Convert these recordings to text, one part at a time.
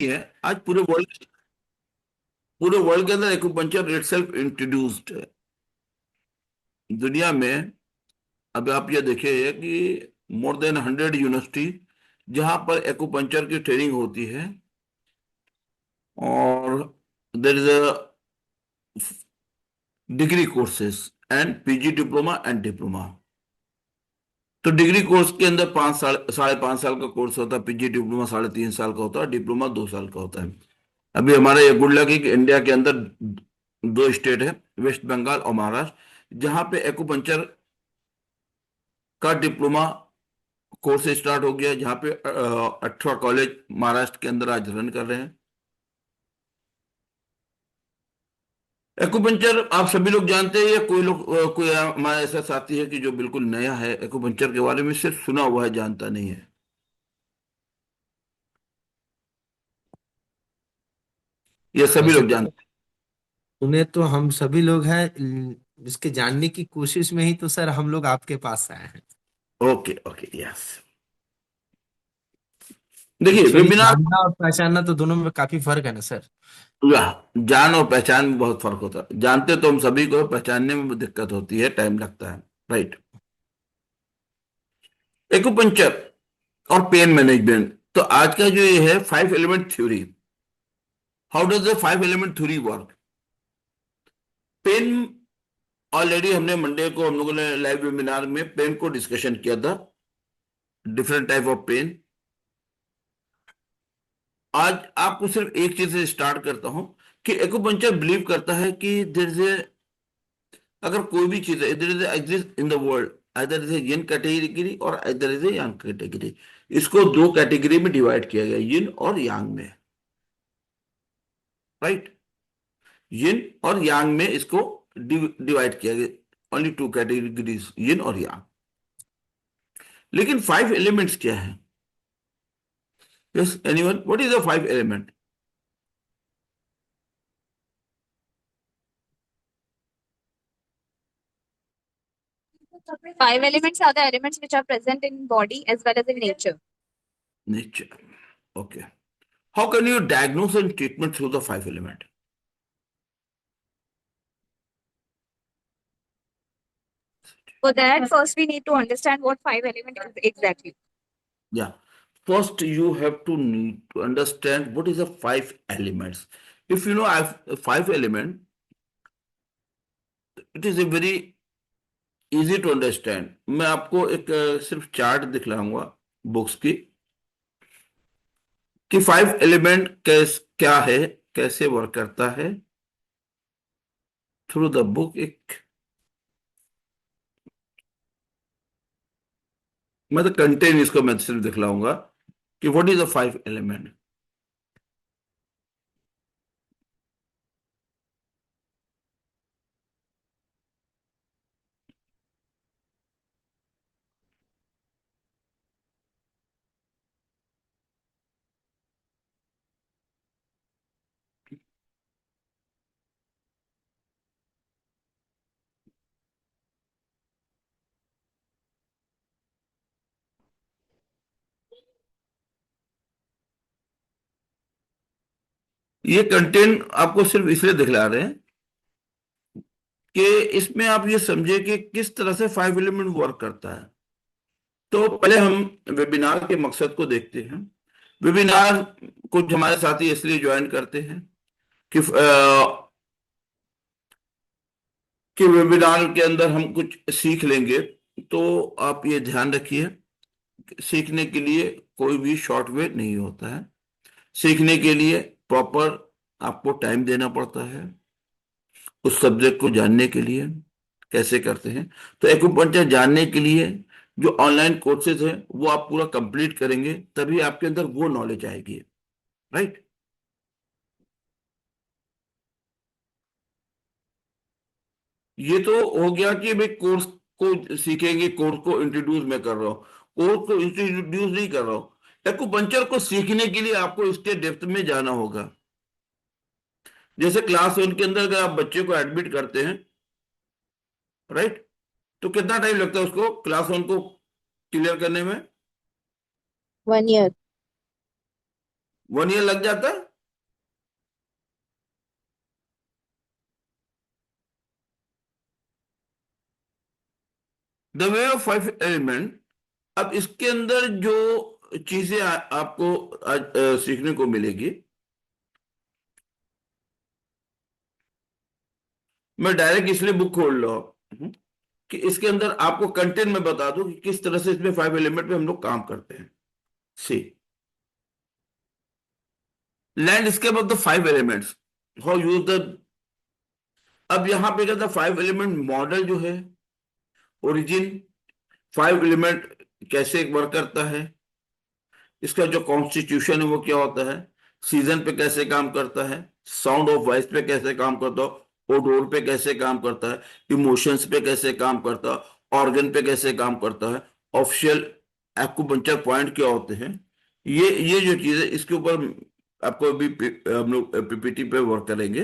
है। आज पूरे वर्ल्ड के अंदर एक्यूपंक्चर इटसेल्फ इंट्रोड्यूस्ड है दुनिया में। अब आप ये देखिए कि मोर देन 100 यूनिवर्सिटी जहां पर एक्यूपंक्चर की ट्रेनिंग होती है, और there is a degree courses and PG diploma and diploma. तो डिग्री कोर्स के अंदर 5 साल 5.5 साल का कोर्स होता है, पीजी डिप्लोमा 3.5 साल का होता है, डिप्लोमा 2 साल का होता है। अभी हमारा ये गुड लक है कि इंडिया के अंदर दो स्टेट है, वेस्ट बंगाल और महाराष्ट्र, जहां पे एक्यूपंक्चर का डिप्लोमा कोर्स स्टार्ट हो गया है, जहाँ पे 18 कॉलेज महाराष्ट्र के अंदर आज रन कर रहे हैं। एक्यूपंक्चर आप सभी लोग जानते हैं या कोई लोग कोई हमारा ऐसा साथी है कि जो बिल्कुल नया है, एक्यूपंक्चर के बारे में सिर्फ सुना हुआ है, जानता नहीं है? ये सभी वैसे लोग तो जानते सुने तो हम सभी लोग हैं। इसके जानने की कोशिश में ही तो सर हम लोग आपके पास आए हैं। हैं। Okay okay, yes. देखिए एक्चुअली वेबिनार, जानना और पहचानना तो दोनों में काफी फर्क है ना सर। जान और पहचान में बहुत फर्क होता है। जानते तो हम सभी को, पहचानने में दिक्कत होती है, टाइम लगता है। राइट। एक्यूपंक्चर और पेन मैनेजमेंट, तो आज का जो ये है 5 element theory. How does the 5 element theory work? Pain, already हमने मंडे को हम लोगों ने लाइव वेबिनार में पेन को डिस्कशन किया था, डिफरेंट टाइप ऑफ पेन। आज आपको सिर्फ एक चीज से स्टार्ट करता हूं कि एक्यूपंक्चर बिलीव करता है कि देयर इज ए, अगर कोई भी चीज है, there is exist in the world, either is a yin category और either is a yang category. इसको दो कैटेगरी में डिवाइड किया गया, यिन और यांग में। राइट। यिन और यांग में इसको डिवाइड किया गया, ओनली टू कैटेगरीज, यिन और यांग। लेकिन 5 एलिमेंट्स क्या है? Yes, anyone, what is the 5 element? 5 elements are the elements which are present in body as well as in nature. Nature. Okay. How can you diagnose and treatment through the 5 element? For that, first we need to understand what 5 element is exactly. Yeah. First, you have to need to understand what is the 5 elements. If you know I have 5 element, it is a very easy to understand. मैं आपको एक सिर्फ chart दिखलाऊंगा books की, कि 5 element क्या है, कैसे work करता है, थ्रू द बुक। एक मैं तो कंटेन इसको मैं सिर्फ दिखलाऊंगा कि व्हाट इज द 5 एलिमेंट। ये कंटेन आपको सिर्फ इसलिए दिखला रहे हैं कि इसमें आप ये समझे कि किस तरह से 5 एलिमेंट वर्क करता है। तो पहले हम वेबिनार के मकसद को देखते हैं। वेबिनार कुछ हमारे साथी इसलिए ज्वाइन करते हैं कि वेबिनार के अंदर हम कुछ सीख लेंगे। तो आप ये ध्यान रखिए, सीखने के लिए कोई भी शॉर्ट वे नहीं होता है। सीखने के लिए प्रॉपर आपको टाइम देना पड़ता है, उस सब्जेक्ट को जानने के लिए। कैसे करते हैं? तो एक्यूपंक्चर जानने के लिए जो ऑनलाइन कोर्सेज है वो आप पूरा कंप्लीट करेंगे, तभी आपके अंदर वो नॉलेज आएगी। राइट। ये तो हो गया कि भाई कोर्स को सीखेंगे, कोर्स को इंट्रोड्यूस मैं कर रहा हूँ, कोर्स को इंट्रोड्यूस नहीं कर रहा हूँ। एक्यूपंक्चर को सीखने के लिए आपको इसके डेप्थ में जाना होगा। जैसे क्लास 1 के अंदर अगर आप बच्चे को एडमिट करते हैं, राइट, तो कितना टाइम लगता है उसको क्लास 1 को क्लियर करने में? 1 year. 1 ईयर लग जाता है। The way of 5 element. अब इसके अंदर जो चीजें आपको आज सीखने को मिलेगी, मैं डायरेक्ट इसलिए बुक खोल रहा हूं कि इसके अंदर आपको कंटेंट में बता दूं कि किस तरह से इसमें 5 एलिमेंट पे हम लोग काम करते हैं। See landscape of the 5 elements, how use the. अब यहां पे कहता 5 एलिमेंट मॉडल जो है, ओरिजिन, 5 एलिमेंट कैसे वर्क करता है, इसका जो कॉन्स्टिट्यूशन है वो क्या होता है, सीजन पे कैसे काम करता है, साउंड ऑफ वॉइस पे कैसे काम करता है, ओडोर पे कैसे काम करता है, इमोशंस पे कैसे काम करता है, ऑर्गन पे कैसे काम करता है, ऑफिशियल एक्यूपंक्चर पॉइंट क्या होते हैं। ये जो चीज है इसके ऊपर आपको अभी हम लोग पीपीटी पे वर्क करेंगे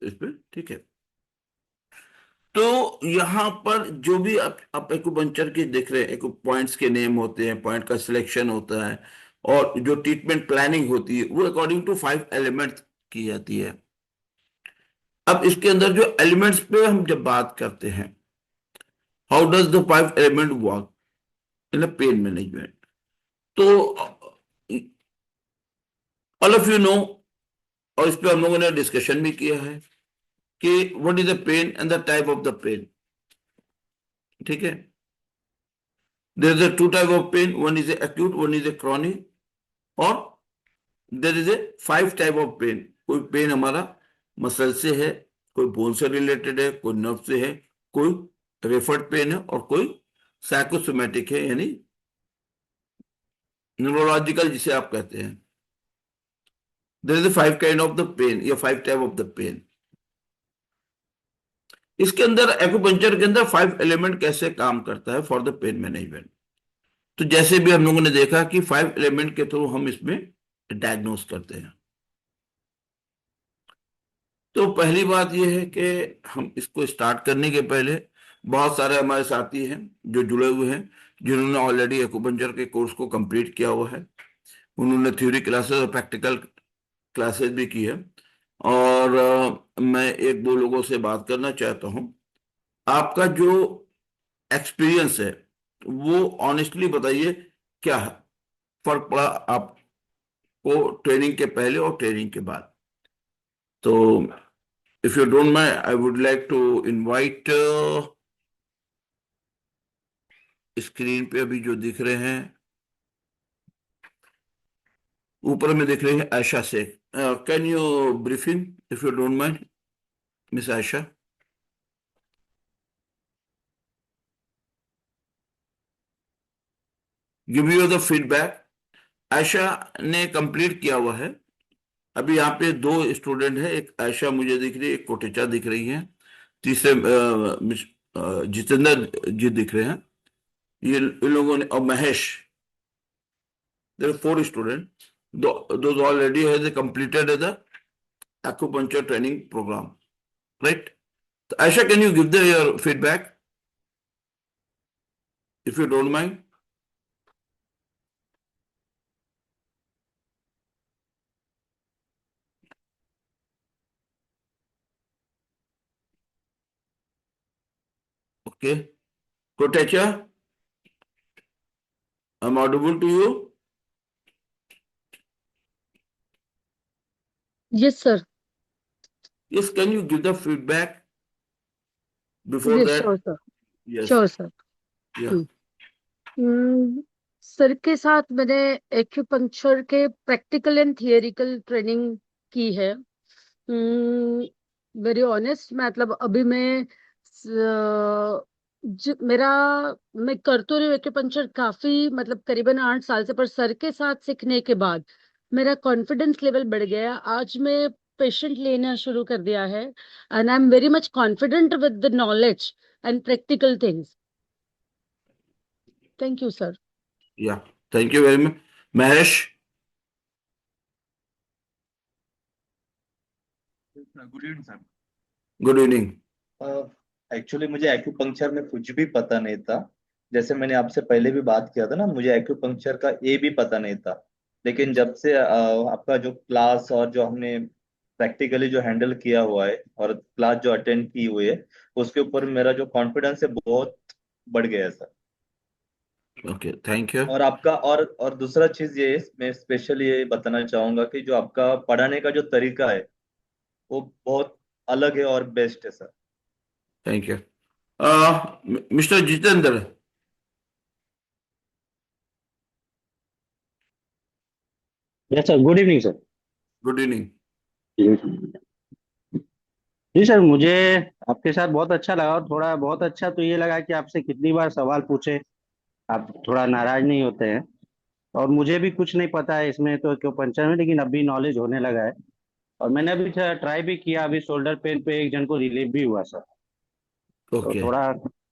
इस पे, ठीक है। तो यहाँ पर जो भी आप एक्यूपंक्चर के देख रहे हैं, एक पॉइंट्स के नेम होते हैं, पॉइंट का सिलेक्शन होता है, और जो ट्रीटमेंट प्लानिंग होती है वो अकॉर्डिंग टू 5 एलिमेंट की जाती है। अब इसके अंदर जो एलिमेंट्स पे हम जब बात करते हैं, how does the 5 element work in pen management, तो ऑल ऑफ यू नो, और इस पे हम लोगों ने डिस्कशन भी किया है कि what is the pain and the type of the pain, ठीक है। There is a two type of pain, one is acute, one is a chronic, और there is a 5 type of pain. कोई pain हमारा muscle से है, कोई bone से related है, कोई नर्व से है, कोई रेफर्ड पेन है, और कोई साइकोसोमेटिक है, यानी न्यूरोलॉजिकल जिसे आप कहते हैं। There is a 5 kind of the pain या 5 टाइप ऑफ द पेन। इसके अंदर एक्यूपंक्चर के अंदर 5 एलिमेंट कैसे काम करता है फॉर द पेन मैनेजमेंट। तो जैसे भी हम लोगों ने देखा कि 5 एलिमेंट के थ्रू हम इसमें डायग्नोस करते हैं। तो पहली बात यह है कि हम इसको स्टार्ट करने के पहले बहुत सारे हमारे साथी हैं जो जुड़े हुए हैं, जिन्होंने ऑलरेडी एक्यूपंक्चर के कोर्स को कंप्लीट किया हुआ है। उन्होंने थ्योरी क्लासेस और प्रैक्टिकल क्लासेस भी की है। और मैं एक दो लोगों से बात करना चाहता हूं। आपका जो एक्सपीरियंस है वो ऑनेस्टली बताइए, क्या फर्क पड़ा आपको ट्रेनिंग के पहले और ट्रेनिंग के बाद। तो if you don't mind, I would like to invite screen पे अभी जो दिख रहे हैं, ऊपर में दिख रहे हैं Ayesha Shaikh. Can you briefing if you don't mind, miss Ayesha. Give you the feedback. Ayesha ने कंप्लीट किया हुआ है। अभी यहाँ पे 2 स्टूडेंट है, एक आयशा मुझे दिख रही है, एक कोटेचा दिख रही है, तीसरे मिस जितेंद्र जी दिख रहे हैं। ये इन लोगों ने, और Mahesh, there are 4 students. Those already has completed the acupuncture training program, right? So Aisha, can you give your feedback, if you don't mind? Okay. Kotecha, I'm audible to you? Yes, sir. Yes, can you give the feedback before Yes, that? sure, sir. Yes. Sure, sir. Yeah. Sir के साथ मैंने acupuncture के practical and theoretical training की है। Very honest, मतलब अभी मेरा मैं कर तो रही हूँ एक्यूपंक्चर काफी, मतलब करीबन 8 साल से, पर सर के साथ सीखने के बाद मेरा कॉन्फिडेंस लेवल बढ़ गया। आज मैं पेशेंट लेना शुरू कर दिया है and I am very much confident with the knowledge and practical things. Thank you, sir. Yeah. Thank you very much. Mahesh, good evening sir. good evening. Actually मुझे एक्यूपंक्चर में कुछ भी पता नहीं था। जैसे मैंने आपसे पहले भी बात किया था ना, मुझे एक्यूपंक्चर का ए भी पता नहीं था। लेकिन जब से आपका जो क्लास और जो हमने प्रैक्टिकली जो हैंडल किया हुआ है और क्लास जो अटेंड की हुई है, उसके ऊपर मेरा जो कॉन्फिडेंस है बहुत बढ़ गया है सर। Okay, thank you. और आपका और दूसरा चीज ये, मैं स्पेशली ये बताना चाहूंगा कि जो आपका पढ़ाने का जो तरीका है वो बहुत अलग है और बेस्ट है sir. Thank you. Mister Jitendra, yes sir, good evening sir. Good evening. Ji sir, मुझे आपके साथ बहुत अच्छा लगा, और थोड़ा बहुत अच्छा तो ये लगा कि आपसे कितनी बार सवाल पूछे, आप थोड़ा नाराज नहीं होते हैं। और मुझे भी कुछ नहीं पता है इसमें तो क्यों पंचर में, लेकिन अभी नॉलेज होने लगा है। और मैंने अभी ट्राई भी किया, अभी शोल्डर पेन पे एक जन को रिलीफ भी हुआ सर। तो ओके, थोड़ा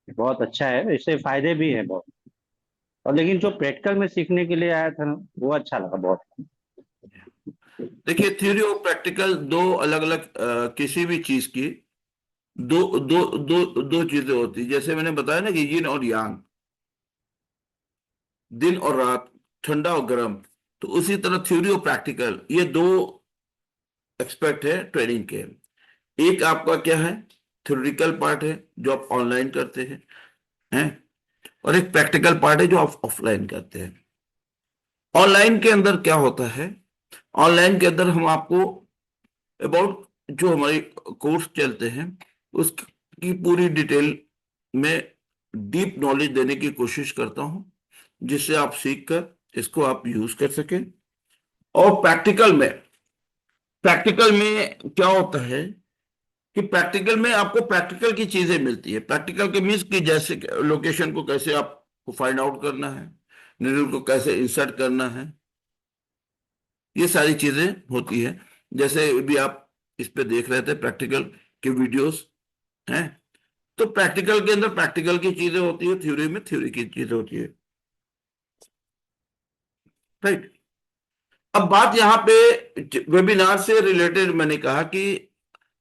बहुत अच्छा है, इससे फायदे भी हैं बहुत। और लेकिन जो प्रैक्टिकल में सीखने के लिए आया था ना, वो अच्छा लगा बहुत। देखिए थ्योरी और प्रैक्टिकल दो अलग अलग किसी भी चीज की दो दो दो दो चीजें होती है। जैसे मैंने बताया ना कि यिन और यांग, दिन और रात, ठंडा और गर्म। तो उसी तरह थ्योरी और प्रैक्टिकल ये दो एक्सपेक्ट है ट्रेनिंग के। एक आपका क्या है, थ्योरिटिकल पार्ट है जो आप ऑनलाइन करते हैं, और एक प्रैक्टिकल पार्ट है जो आप ऑफलाइन करते हैं। ऑनलाइन के अंदर क्या होता है, ऑनलाइन के अंदर हम आपको अबाउट जो हमारे कोर्स चलते हैं उसकी पूरी डिटेल में डीप नॉलेज देने की कोशिश करता हूं, जिससे आप सीख कर इसको आप यूज कर सकें। और प्रैक्टिकल में क्या होता है कि प्रैक्टिकल में आपको प्रैक्टिकल की चीजें मिलती है। प्रैक्टिकल के मीन्स कि जैसे लोकेशन को कैसे आपको फाइंड आउट करना है, निडल को कैसे इंसर्ट करना है, ये सारी चीजें होती है। जैसे भी आप इस पे देख रहे थे प्रैक्टिकल के वीडियोस हैं, तो प्रैक्टिकल के अंदर प्रैक्टिकल की चीजें होती है, थ्योरी में थ्योरी की चीजें होती है। राइट। अब बात यहाँ पे वेबिनार से रिलेटेड, मैंने कहा कि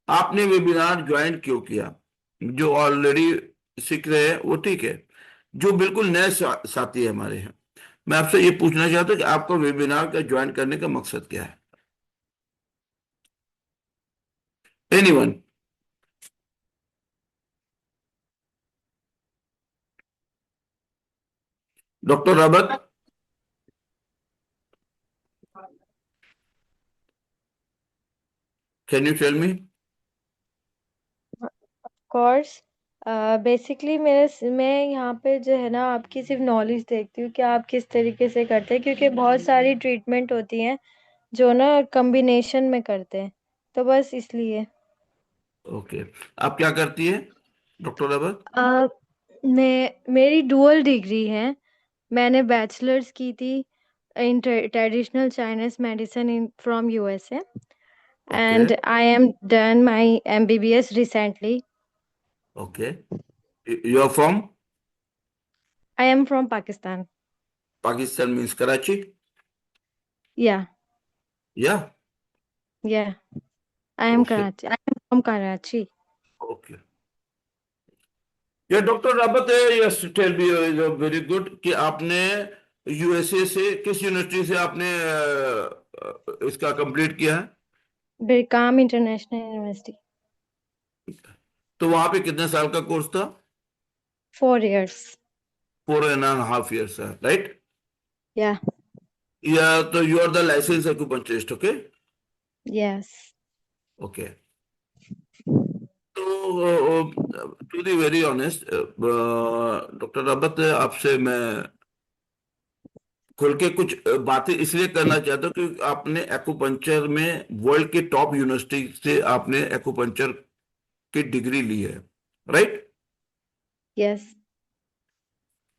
आपने वेबिनार ज्वाइन क्यों किया। जो ऑलरेडी सीख रहे हैं वो ठीक है, जो बिल्कुल नए साथी है हमारे हैं, मैं आपसे ये पूछना चाहता हूँ कि आपका वेबिनार का ज्वाइन करने का मकसद क्या है। Anyone? Doctor Rabat, can you tell me? Course basically मैं यहाँ पे जो है ना आपकी सिर्फ नॉलेज देखती हूँ कि आप किस तरीके से करते हैं, क्योंकि बहुत सारी ट्रीटमेंट होती हैं जो ना कॉम्बिनेशन में करते हैं, तो बस इसलिए। ओके, आप क्या करती है डॉक्टर रबत? मेरी डुअल डिग्री है। मैंने बैचलर्स की थी in traditional Chinese medicine in from USA, okay, and I am done my MBBS recently. Okay, you are from? I am from Pakistan. Pakistan means Karachi? Yeah yeah? Yeah I am okay, Karachi, I am from Karachi. Okay. ये doctor Rawat है, yes tell me, is very good कि आपने USA से किस university से आपने इसका complete किया है? बिरकाम इंटरनेशनल यूनिवर्सिटी। तो वहां पे कितने साल का कोर्स था? 4 years। 4.5 years है, राइट? या या तो you are the license acupuncturist, okay? Yes. Okay. तो to be very honest doctor Rawat, आपसे मैं खुल के कुछ बातें इसलिए करना चाहता हूँ कि आपने एक्यूपंक्चर में वर्ल्ड के टॉप यूनिवर्सिटी से आपने एक्यूपंक्चर की डिग्री ली है, राइट? यस।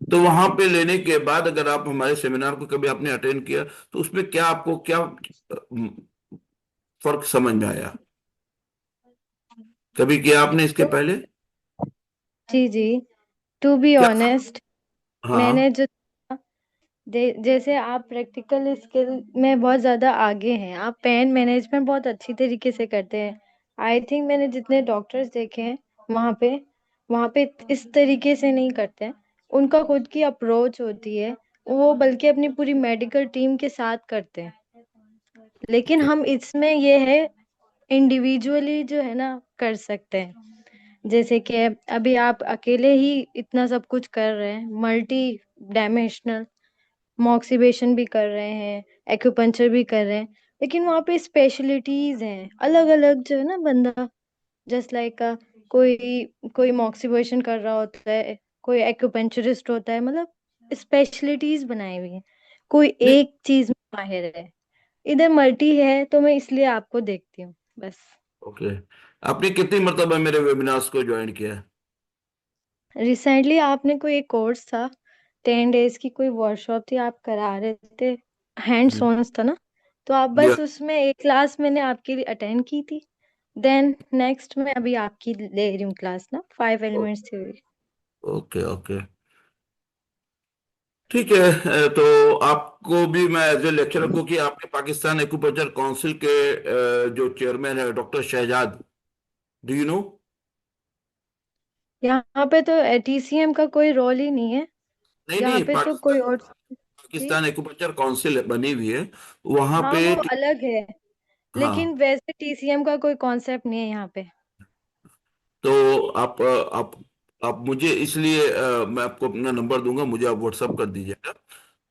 तो वहां पे लेने के बाद अगर आप हमारे सेमिनार को कभी आपने अटेंड किया, तो उसमें क्या आपको क्या फर्क समझ में आया? कभी किया आपने इसके पहले? जी जी। टू बी क्या? ऑनेस्ट, मैंने हाँ। जो जैसे आप प्रैक्टिकल स्किल में बहुत ज़्यादा आगे हैं, आप पेन मैनेजमेंट बहुत अच्छी तरीके से करते हैं। आई थिंक मैंने जितने डॉक्टर्स देखे हैं वहाँ पे इस तरीके से नहीं करते हैं। उनका खुद की अप्रोच होती है, वो बल्कि अपनी पूरी मेडिकल टीम के साथ करते हैं। लेकिन हम इसमें ये है इंडिविजुअली जो है ना कर सकते हैं। जैसे कि अभी आप अकेले ही इतना सब कुछ कर रहे हैं, मल्टी डायमेंशनल मॉक्सिबेशन भी कर रहे हैं, एक्यूपंक्चर भी कर रहे हैं, लेकिन वहाँ पे स्पेशलिटीज हैं अलग अलग जो है ना बंदा, जस्ट लाइक कोई कोई मॉक्सिबेशन कर रहा होता है, कोई एक्यूपंक्चरिस्ट होता है, मतलब स्पेशलिटीज बनाई हुई है, कोई नहीं, एक चीज में माहिर है। इधर मल्टी है तो मैं इसलिए आपको देखती हूँ बस। ओके। आपने कितनी मरतबा मेरे वेबिनार्स को ज्वाइन किया है? रिसेंटली आपने कोई एक कोर्स था, 10 डेज की कोई वर्कशॉप थी, आप करा रहे थे, हैंड्स हम्म, ऑन था ना, तो आप या बस उसमें एक क्लास मैंने आपकी अटेंड की थी। देन नेक्स्ट में अभी आपकी ले रही हूँ क्लास ना, 5 एलिमेंट्स थ्योरी। ओके ओके, ठीक है। तो आपको भी मैं एज ए लेक्चरर, क्योंकि आपने पाकिस्तान एक्यूपंक्चर काउंसिल के जो चेयरमैन है doctor Shahzad, do you know? यहाँ पे तो टीसीएम का कोई रोल ही नहीं है, नहीं यहाँ नहीं, पे तो कोई और जी। पाकिस्तान एक्यूपंक्चर काउंसिल बनी हुई है वहां हाँ पे। वो अलग है, हाँ, लेकिन वैसे टीसीएम का कोई कॉन्सेप्ट नहीं है यहाँ पे। तो आप मुझे इसलिए मैं आपको अपना नंबर दूंगा, मुझे आप व्हाट्सअप कर दीजिएगा।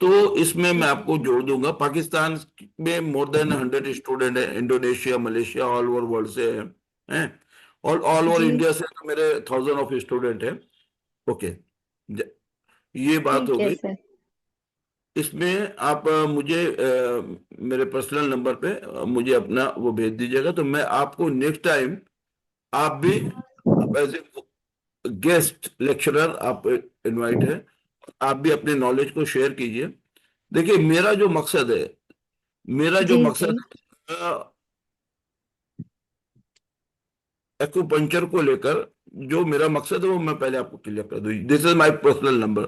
तो इसमें मैं ठीक है। आपको जोड़ दूंगा। पाकिस्तान में मोर देन 100 स्टूडेंट है, Indonesia, Malaysia, all over world से हैं। और ऑल ओवर जी इंडिया से तो मेरे 1000 ऑफ स्टूडेंट हैं। ओके, ये बात हो ठीक है गई। सर। इसमें आप मेरे पर्सनल नंबर पे मुझे अपना वो भेज दीजिएगा, तो मैं आपको नेक्स्ट टाइम, आप भी एज ए गेस्ट लेक्चरर आप इनवाइट है, आप भी अपने नॉलेज को शेयर कीजिए। देखिए, मेरा जो जी जी। मकसद एक्यूपंक्चर को लेकर, जो मेरा मकसद है वो मैं पहले आपको क्लियर कर दूं। This is my personal number.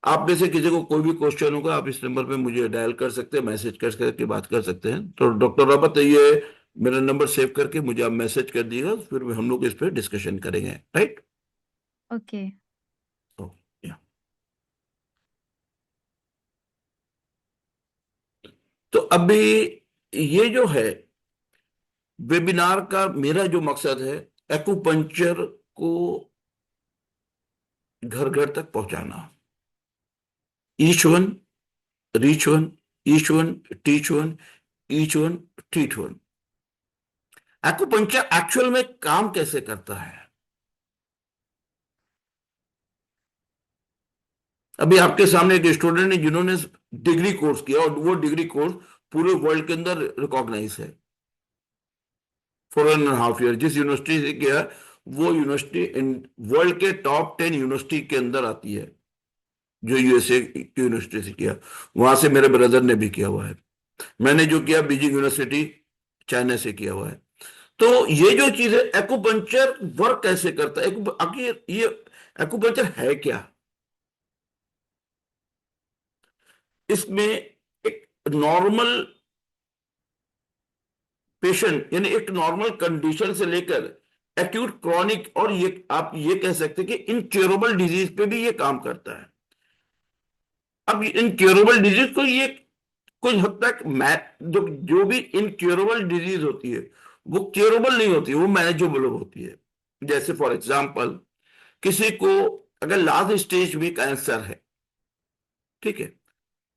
आप में से किसी को कोई भी क्वेश्चन होगा, आप इस नंबर पे मुझे डायल कर सकते हैं, मैसेज कर करके बात कर सकते हैं। तो डॉक्टर रबत, ये मेरा नंबर सेव करके मुझे आप मैसेज कर दिएगा, फिर हम लोग इस पे डिस्कशन करेंगे, राइट? ओके। तो अभी ये जो है वेबिनार का, मेरा जो मकसद है एक्यूपंक्चर को घर घर तक पहुंचाना। Each one, reach one, each one, teach one, each one, treat one. Acupuncture actual में काम कैसे करता है? अभी आपके सामने एक स्टूडेंट है जिन्होंने डिग्री कोर्स किया, और वो डिग्री कोर्स पूरे वर्ल्ड के अंदर रिकॉग्नाइज है। 4.5 ईयर जिस यूनिवर्सिटी से किया, वो यूनिवर्सिटी वर्ल्ड के टॉप 10 यूनिवर्सिटी के अंदर आती है, जो यूएसए की यूनिवर्सिटी से किया। वहां से मेरे ब्रदर ने भी किया हुआ है। मैंने जो किया बीजिंग यूनिवर्सिटी, चाइना से किया हुआ है। तो ये जो चीज है, एक्यूपंक्चर वर्क कैसे करता है, आखिर ये एक्यूपंक्चर है क्या? इसमें एक नॉर्मल पेशेंट, यानी एक नॉर्मल कंडीशन से लेकर एक्यूट, क्रॉनिक, और ये आप ये कह सकते हैं कि इनक्योरेबल डिजीज पे भी ये काम करता है। अब इनक्योरेबल डिजीज को ये कुछ हद तक जो भी इनक्योरेबल डिजीज होती है वो क्योरेबल नहीं होती, वो मैनेजेबल होती है। जैसे फॉर एग्जांपल, किसी को अगर लास्ट स्टेज में कैंसर है, ठीक है,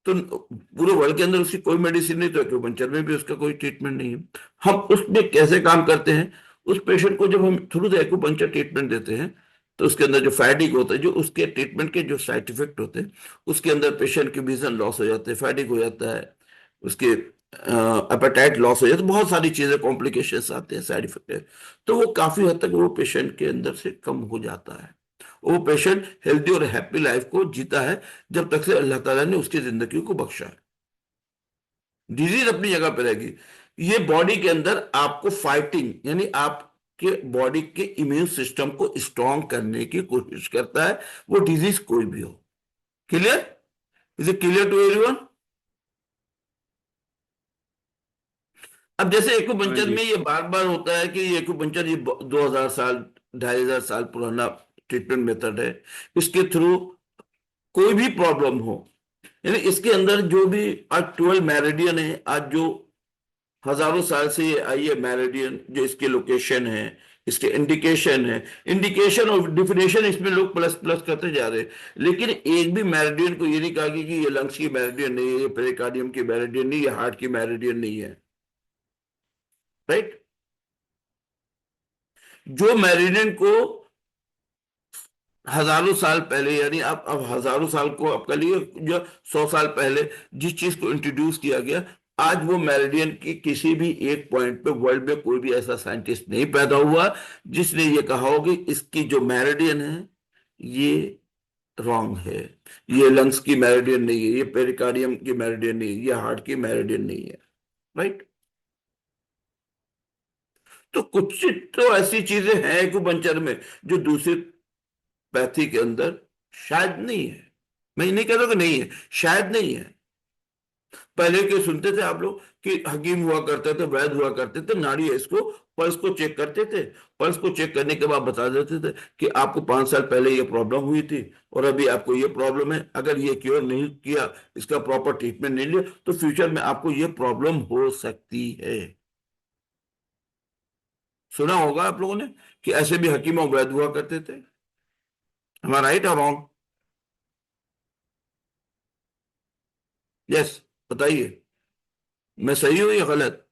तो पूरे वर्ल्ड के अंदर उसकी कोई मेडिसिन नहीं, तो एक्यूपंक्चर में भी उसका कोई ट्रीटमेंट नहीं है। हम उसमें कैसे काम करते हैं, उस पेशेंट को जब हम थ्रू द एक्यूपंक्चर ट्रीटमेंट देते हैं, तो उसके अंदर जो फैटिक होता है, जो उसके ट्रीटमेंट के जो साइड इफेक्ट होते हैं, उसके अंदर पेशेंट के विजन लॉस हो जाते हैं, फैटिक हो जाता है, उसके एपेटाइट लॉस हो जाता है, बहुत सारी चीजें कॉम्प्लिकेशंस आते हैं, साइड इफेक्ट। तो वो काफी हद तक वो पेशेंट के अंदर से कम हो जाता है। वो पेशेंट हेल्दी और हैप्पी लाइफ को जीता है, जब तक से अल्लाह ताला ने उसकी जिंदगी को बख्शा है। डिजीज अपनी जगह पर रहेगी। ये बॉडी के अंदर आपको फाइटिंग, यानी आपके बॉडी के इम्यून सिस्टम को स्ट्रांग करने की कोशिश करता है, वो डिजीज कोई भी हो। Clear? Is it clear to everyone? अब जैसे हाँ एक्यूपंक्चर जी। में ये बार बार होता है कि ये एक्यूपंक्चर, ये 2000 साल, 2500 साल पुराना ट्रीटमेंट मेथड है। इसके थ्रू कोई भी प्रॉब्लम हो, यानी इसके अंदर जो भी आज 12 मेरिडियन है, आज जो हजारों साल से ये आई है मेरिडियन, जो इसके लोकेशन है, इसके इंडिकेशन है, इंडिकेशन और डिफिनेशन इसमें लोग प्लस प्लस करते जा रहे हैं, लेकिन एक भी मेरिडियन को ये नहीं कहा कि ये लंग्स की मेरिडियन नहीं है, ये पेरिकार्डियम की मेरिडियन नहीं, ये हार्ट की मेरिडियन नहीं है। राइट? जो मेरिडियन को हजारों साल पहले, यानी आप अब हजारों साल को आपका लिए, जो 100 साल पहले जिस चीज को इंट्रोड्यूस किया गया, आज वो मेरिडियन की किसी भी एक पॉइंट पे वर्ल्ड में कोई भी ऐसा साइंटिस्ट नहीं पैदा हुआ जिसने ये कहा हो कि इसकी जो मेरिडियन है ये रॉन्ग है, ये लंग्स की मेरिडियन नहीं है, ये पेरिकार्डियम की मेरिडियन नहीं है, ये हार्ट की मेरिडियन नहीं है। राइट? तो कुछ तो ऐसी चीजें हैं एक्यूपंक्चर में जो दूसरे पैथी के अंदर शायद नहीं है। मैं ये नहीं कह रहा कि नहीं है, शायद नहीं है। पहले के सुनते थे आप लोग कि हकीम हुआ करते थे, वैद्य हुआ करते थे, नाड़ी है इसको, पल्स को चेक करते थे, पल्स को चेक करने के बाद बता देते थे कि आपको 5 साल पहले ये प्रॉब्लम हुई थी और अभी आपको ये प्रॉब्लम है, अगर ये क्योर नहीं किया, इसका प्रॉपर ट्रीटमेंट नहीं लिया, तो फ्यूचर में आपको ये प्रॉब्लम हो सकती है। सुना होगा आप लोगों ने कि ऐसे भी हकीम और वैद्य हुआ करते थे। Am I right or wrong? Yes, बताइए, मैं सही हूं या गलत?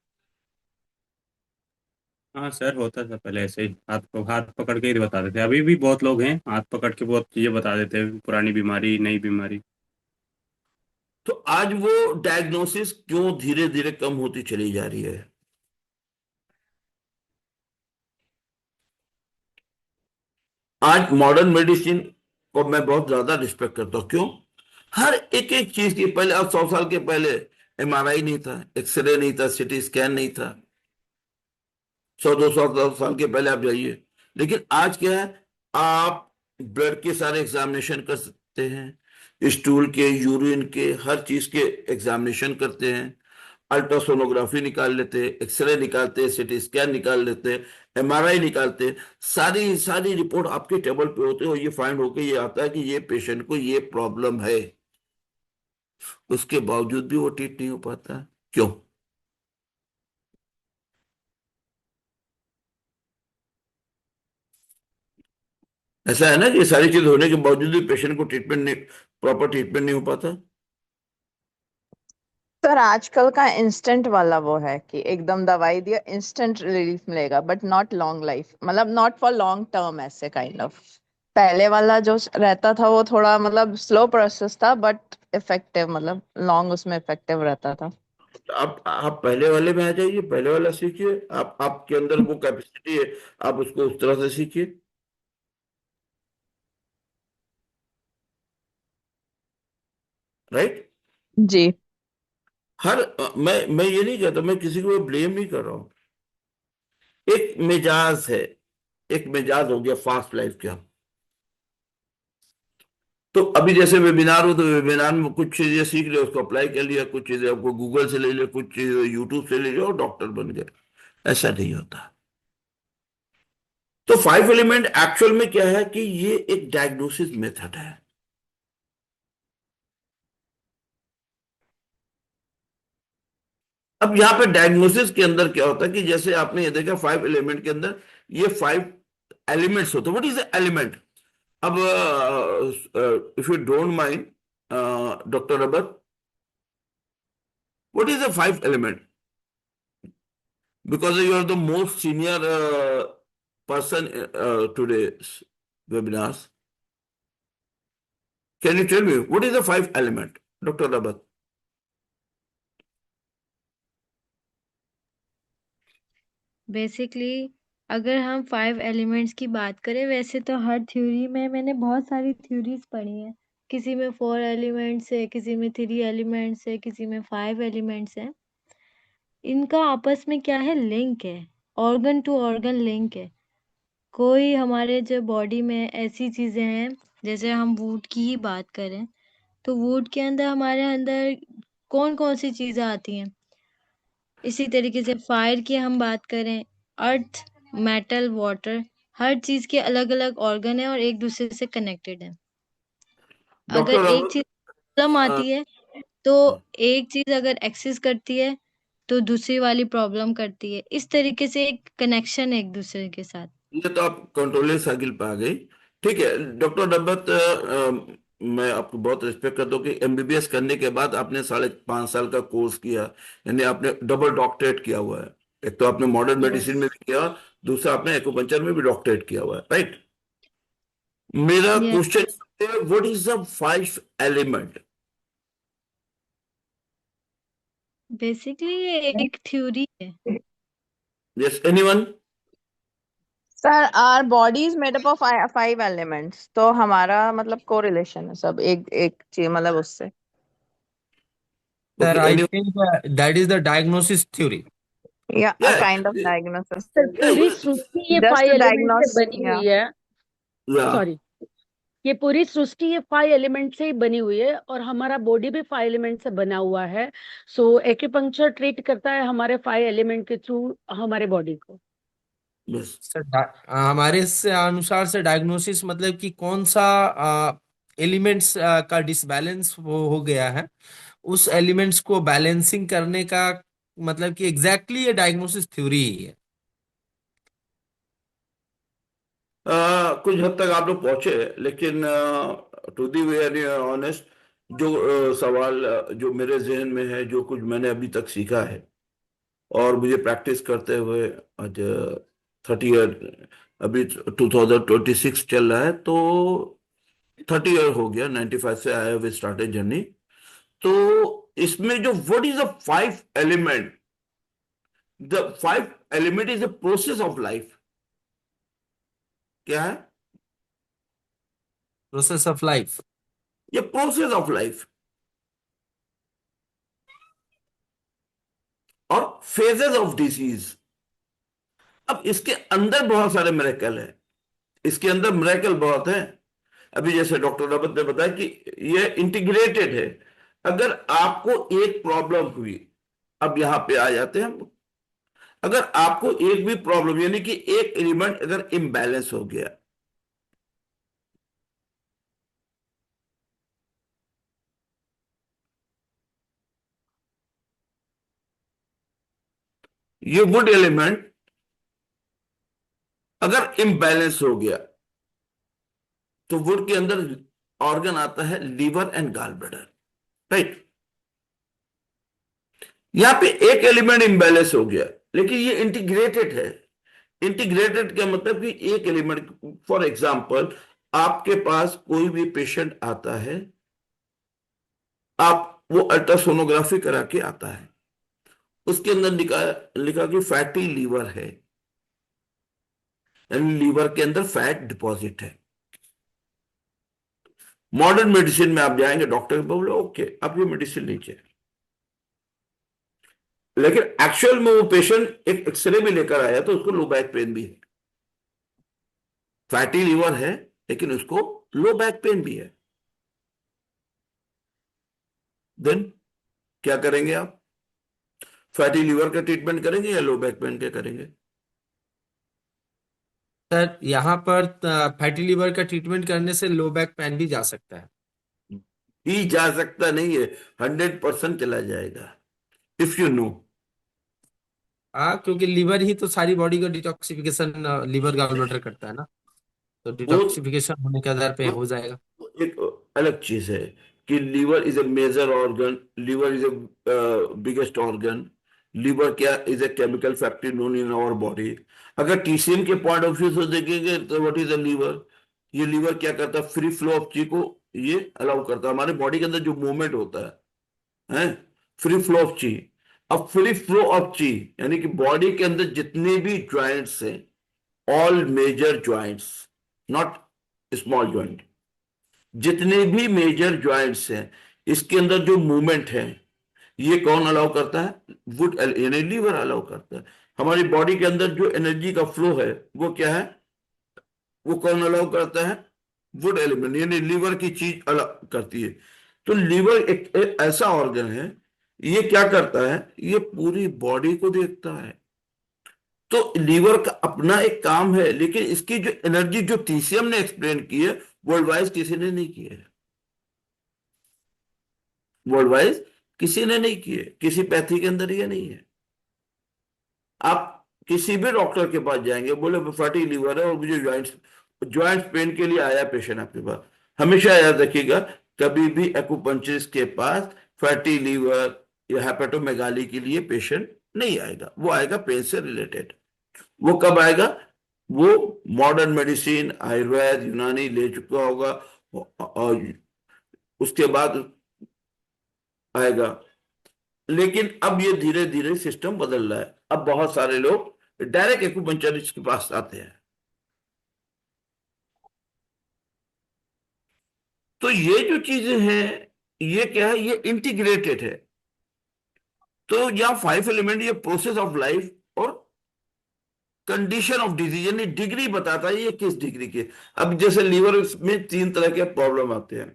हाँ सर, होता था पहले ऐसे ही, हाथ पकड़ के ही बता देते। अभी भी बहुत लोग हैं हाथ पकड़ के बहुत चीजें बता देते हैं, पुरानी बीमारी नई बीमारी। तो आज वो डायग्नोसिस क्यों धीरे धीरे कम होती चली जा रही है? आज मॉडर्न मेडिसिन को मैं बहुत ज्यादा रिस्पेक्ट करता हूं। क्यों? हर एक एक चीज की, पहले आज 100 साल के पहले एमआरआई नहीं था, एक्सरे नहीं था, सिटी स्कैन नहीं था। 100 200 साल के पहले आप जाइए, लेकिन आज क्या है, आप ब्लड के सारे एग्जामिनेशन कर सकते हैं, स्टूल के, यूरिन के, हर चीज के एग्जामिनेशन करते हैं, अल्ट्रासोनोग्राफी निकाल लेते हैं, एक्सरे निकालते हैं, सिटी स्कैन निकाल लेते हैं, एमआरआई निकालते हैं, सारी सारी रिपोर्ट आपके टेबल पे होते हैं और ये फाइंड होके ये आता है कि ये पेशेंट को ये प्रॉब्लम है। उसके बावजूद भी वो ट्रीट नहीं हो पाता। क्यों? ऐसा है ना कि ये सारी चीज होने के बावजूद भी पेशेंट को ट्रीटमेंट नहीं, प्रॉपर ट्रीटमेंट नहीं हो पाता। सर आजकल का इंस्टेंट वाला वो है कि एकदम दवाई दिया इंस्टेंट रिलीफ मिलेगा, बट नॉट लॉन्ग लाइफ, मतलब नॉट फॉर लॉन्ग टर्म, ऐसे काइंड ऑफ। पहले वाला जो रहता था वो थोड़ा मतलब स्लो प्रोसेस था बट इफेक्टिव, मतलब लॉन्ग उसमें इफेक्टिव रहता था। आप पहले वाले में आ जाइए, पहले वाला सीखिए। आप आपके अंदर वो कैपेसिटी है, आप उसको उस तरह से सीखिए। राइट? जी। मैं ये नहीं कहता, मैं किसी को ब्लेम नहीं कर रहा हूं। एक मिजाज है, एक मिजाज हो गया फास्ट लाइफ का। तो अभी जैसे वेबिनार हो, तो वेबिनार में कुछ चीजें सीख रहे, उसको अप्लाई कर लिया, कुछ चीजें आपको गूगल से ले लिया, कुछ चीजें यूट्यूब से ले लिया और डॉक्टर बन गए। ऐसा नहीं होता। तो 5 एलिमेंट एक्चुअल में क्या है कि ये एक डायग्नोसिस मेथड है। अब यहाँ पे डायग्नोसिस के अंदर क्या होता है कि जैसे आपने ये देखा 5 एलिमेंट के अंदर ये 5 एलिमेंट्स होते हैं। What is element? अब if you don't mind, doctor Rabar, what is the 5 element? Because you are the most senior person today's webinars. Can you tell me what is the 5 element, Dr. Rabat? Basically अगर हम 5 elements की बात करें, वैसे तो हर theory में मैंने बहुत सारी थ्योरीज पढ़ी हैं। किसी में 4 एलिमेंट्स है, किसी में 3 एलिमेंट्स है, किसी में 5 एलिमेंट्स है। इनका आपस में क्या है, लिंक है, ऑर्गन टू ऑर्गन लिंक है। कोई हमारे जो बॉडी में ऐसी चीजें हैं, जैसे हम वुड की ही बात करें तो वुड के अंदर हमारे अंदर कौन कौन सी चीजें आती हैं। इसी तरीके से फायर की हम बात करें, अर्थ, मेटल, वाटर, हर चीज के अलग अलग ऑर्गन है और एक दूसरे से कनेक्टेड है। अगर डॉक्टर एक चीज प्रॉब्लम रबर, आती है तो एक चीज अगर एक्सेस करती है तो दूसरी वाली प्रॉब्लम करती है, इस तरीके से एक कनेक्शन है एक दूसरे के साथ। ये तो आप कंट्रोलर साइकिल पे आ गई। ठीक है डॉक्टर नब्बत, मैं आपको बहुत रिस्पेक्ट करता हूँ कि एमबीबीएस करने के बाद आपने 5.5 साल का कोर्स किया, यानी आपने डबल डॉक्टरेट किया हुआ है। एक तो आपने मॉडर्न मेडिसिन में यस। भी किया, दूसरा आपने एक्यूपंक्चर में भी डॉक्टरेट किया हुआ है, राइट। मेरा यस, क्वेश्चन है, what is the 5 element? Basically ये एक थ्योरी है। Yes, anyone? Sir our body is made up of 5 elements, तो हमारा मतलब कोरिलेशन है सब एक एक चीज मतलब उससे। Sir, okay, I anyone? think that is the diagnosis theory. या अ या काइंड ऑफ डायग्नोसिस। सर पूरी सृष्टि ये जस्ट 5 एलिमेंट से डायग्नोस बनी या हुई है। या सॉरी, ये पूरी सृष्टि ये 5 एलिमेंट से ही बनी हुई है और हमारा बॉडी भी 5 एलिमेंट से बना हुआ है। सो एक्यूपंक्चर ट्रीट करता है हमारे 5 एलिमेंट के थ्रू हमारे बॉडी को। बस। सर हमारे से अनुसार से डायग्नोसिस मतलब कि कौन सा एलिमेंट्स का डिसबैलेंस हो गया है, उस एलिमेंट्स को बैलेंसिंग करने का मतलब कि एग्जैक्टली ये डायग्नोसिस थ्योरी ही है। कुछ हद तक आप लोग पहुंचे, लेकिन टू बी वेरी ऑनेस्ट, जो सवाल जो मेरे जहन में है, जो कुछ मैंने अभी तक सीखा है और मुझे प्रैक्टिस करते हुए आज 30 ईयर, अभी 2026 चल रहा है, तो 30 ईयर हो गया, 95 से आए हुए स्टार्टेड जर्नी। तो इसमें जो what is the 5 element, the 5 element is the process of life. क्या है प्रोसेस ऑफ लाइफ। ये? प्रोसेस ऑफ लाइफ और फेजेस ऑफ डिसीज। अब इसके अंदर बहुत सारे मिरेकल है, इसके अंदर मिरेकल बहुत है। अभी जैसे डॉक्टर रबत ने बताया कि ये इंटीग्रेटेड है। अगर आपको एक प्रॉब्लम हुई, अब यहां पे आ जाते हैं हम, अगर आपको एक भी प्रॉब्लम यानी कि एक एलिमेंट अगर इम्बैलेंस हो गया, ये वुड एलिमेंट अगर इम्बैलेंस हो गया, तो वुड के अंदर ऑर्गन आता है liver and gall bladder, right. यहां पे एक एलिमेंट इम्बैलेंस हो गया, लेकिन ये इंटीग्रेटेड है। इंटीग्रेटेड क्या मतलब कि एक एलिमेंट, फॉर एग्जांपल आपके पास कोई भी पेशेंट आता है, आप वो अल्ट्रासोनोग्राफी करा के आता है, उसके अंदर लिखा लिखा कि फैटी लीवर है, यानी लीवर के अंदर फैट डिपॉजिट है। मॉडर्न मेडिसिन में आप जाएंगे, डॉक्टर बोले ओके आप ये मेडिसिन लीजिए, लेकिन एक्चुअल में वो पेशेंट एक एक्सरे भी लेकर आया तो उसको लो बैक पेन भी है, फैटी लीवर है लेकिन उसको लो बैक पेन भी है। देन क्या करेंगे आप? फैटी लीवर का ट्रीटमेंट करेंगे या लो बैक पेन के करेंगे? सर यहाँ पर फैटी लिवर का ट्रीटमेंट करने से लो बैक पेन भी जा सकता है। ही जा सकता नहीं है, 100% चला जाएगा, इफ यू नो। क्योंकि लिवर ही तो सारी बॉडी का डिटॉक्सिफिकेशन, लिवर गॉल ब्लैडर करता है ना, तो वो डिटॉक्सिफिकेशन होने के आधार पे हो जाएगा। एक अलग चीज है कि liver is a major organ, liver is a biggest organ. Liver क्या is a chemical factory known in our body. अगर टीसीएम के पॉइंट ऑफ व्यू से देखेंगे तो व्हाट इज द लीवर? ये लीवर क्या करता है? फ्री फ्लो ऑफ ची को ये अलाउ करता है। हमारे बॉडी के अंदर जो मूवमेंट होता है फ्री फ्लो ऑफ ची। अब फ्री फ्लो ऑफ ची यानी कि बॉडी के अंदर जितने भी ज्वाइंट्स हैं, all major joints, not small joint, जितने भी मेजर ज्वाइंट्स हैं, इसके अंदर जो मूवमेंट है ये कौन अलाउ करता है? वुड यानी लीवर अलाउ करता है। हमारी बॉडी के अंदर जो एनर्जी का फ्लो है वो क्या है? वो कौन अलाउ करता है? वुड एलिमेंट, यानी लीवर की चीज अलाउ करती है। तो लीवर एक ऐसा ऑर्गन है, ये क्या करता है? ये पूरी बॉडी को देखता है। तो लीवर का अपना एक काम है, लेकिन इसकी जो एनर्जी जो टीसीएम ने एक्सप्लेन की है, वर्ल्ड वाइज किसी ने नहीं की है। वर्ल्ड वाइज किसी ने नहीं किए, किसी पैथी के अंदर ये नहीं है। आप किसी भी डॉक्टर के पास जाएंगे, बोले फैटी लीवर है और मुझे ज्वाइंट्स ज्वाइंट्स पेन के लिए आया पेशेंट आपके पास, हमेशा याद रखिएगा, कभी भी एक्यूपंक्चरिस्ट के पास फैटी लीवर या हेपेटोमेगाली के लिए पेशेंट नहीं आएगा, वो आएगा पेन से रिलेटेड। वो कब आएगा? वो मॉडर्न मेडिसिन, आयुर्वेद, यूनानी ले चुका होगा और उसके बाद आएगा। लेकिन अब ये धीरे धीरे सिस्टम बदल रहा है, अब बहुत सारे लोग डायरेक्ट एक्यूपंक्चरिस्ट के पास आते हैं। तो ये जो चीजें हैं, ये क्या है, ये इंटीग्रेटेड है। तो यहाँ 5 एलिमेंट, ये प्रोसेस ऑफ लाइफ और कंडीशन ऑफ डिजीज, यानी डिग्री बताता है ये किस डिग्री के। अब जैसे लीवर में 3 तरह के प्रॉब्लम आते हैं।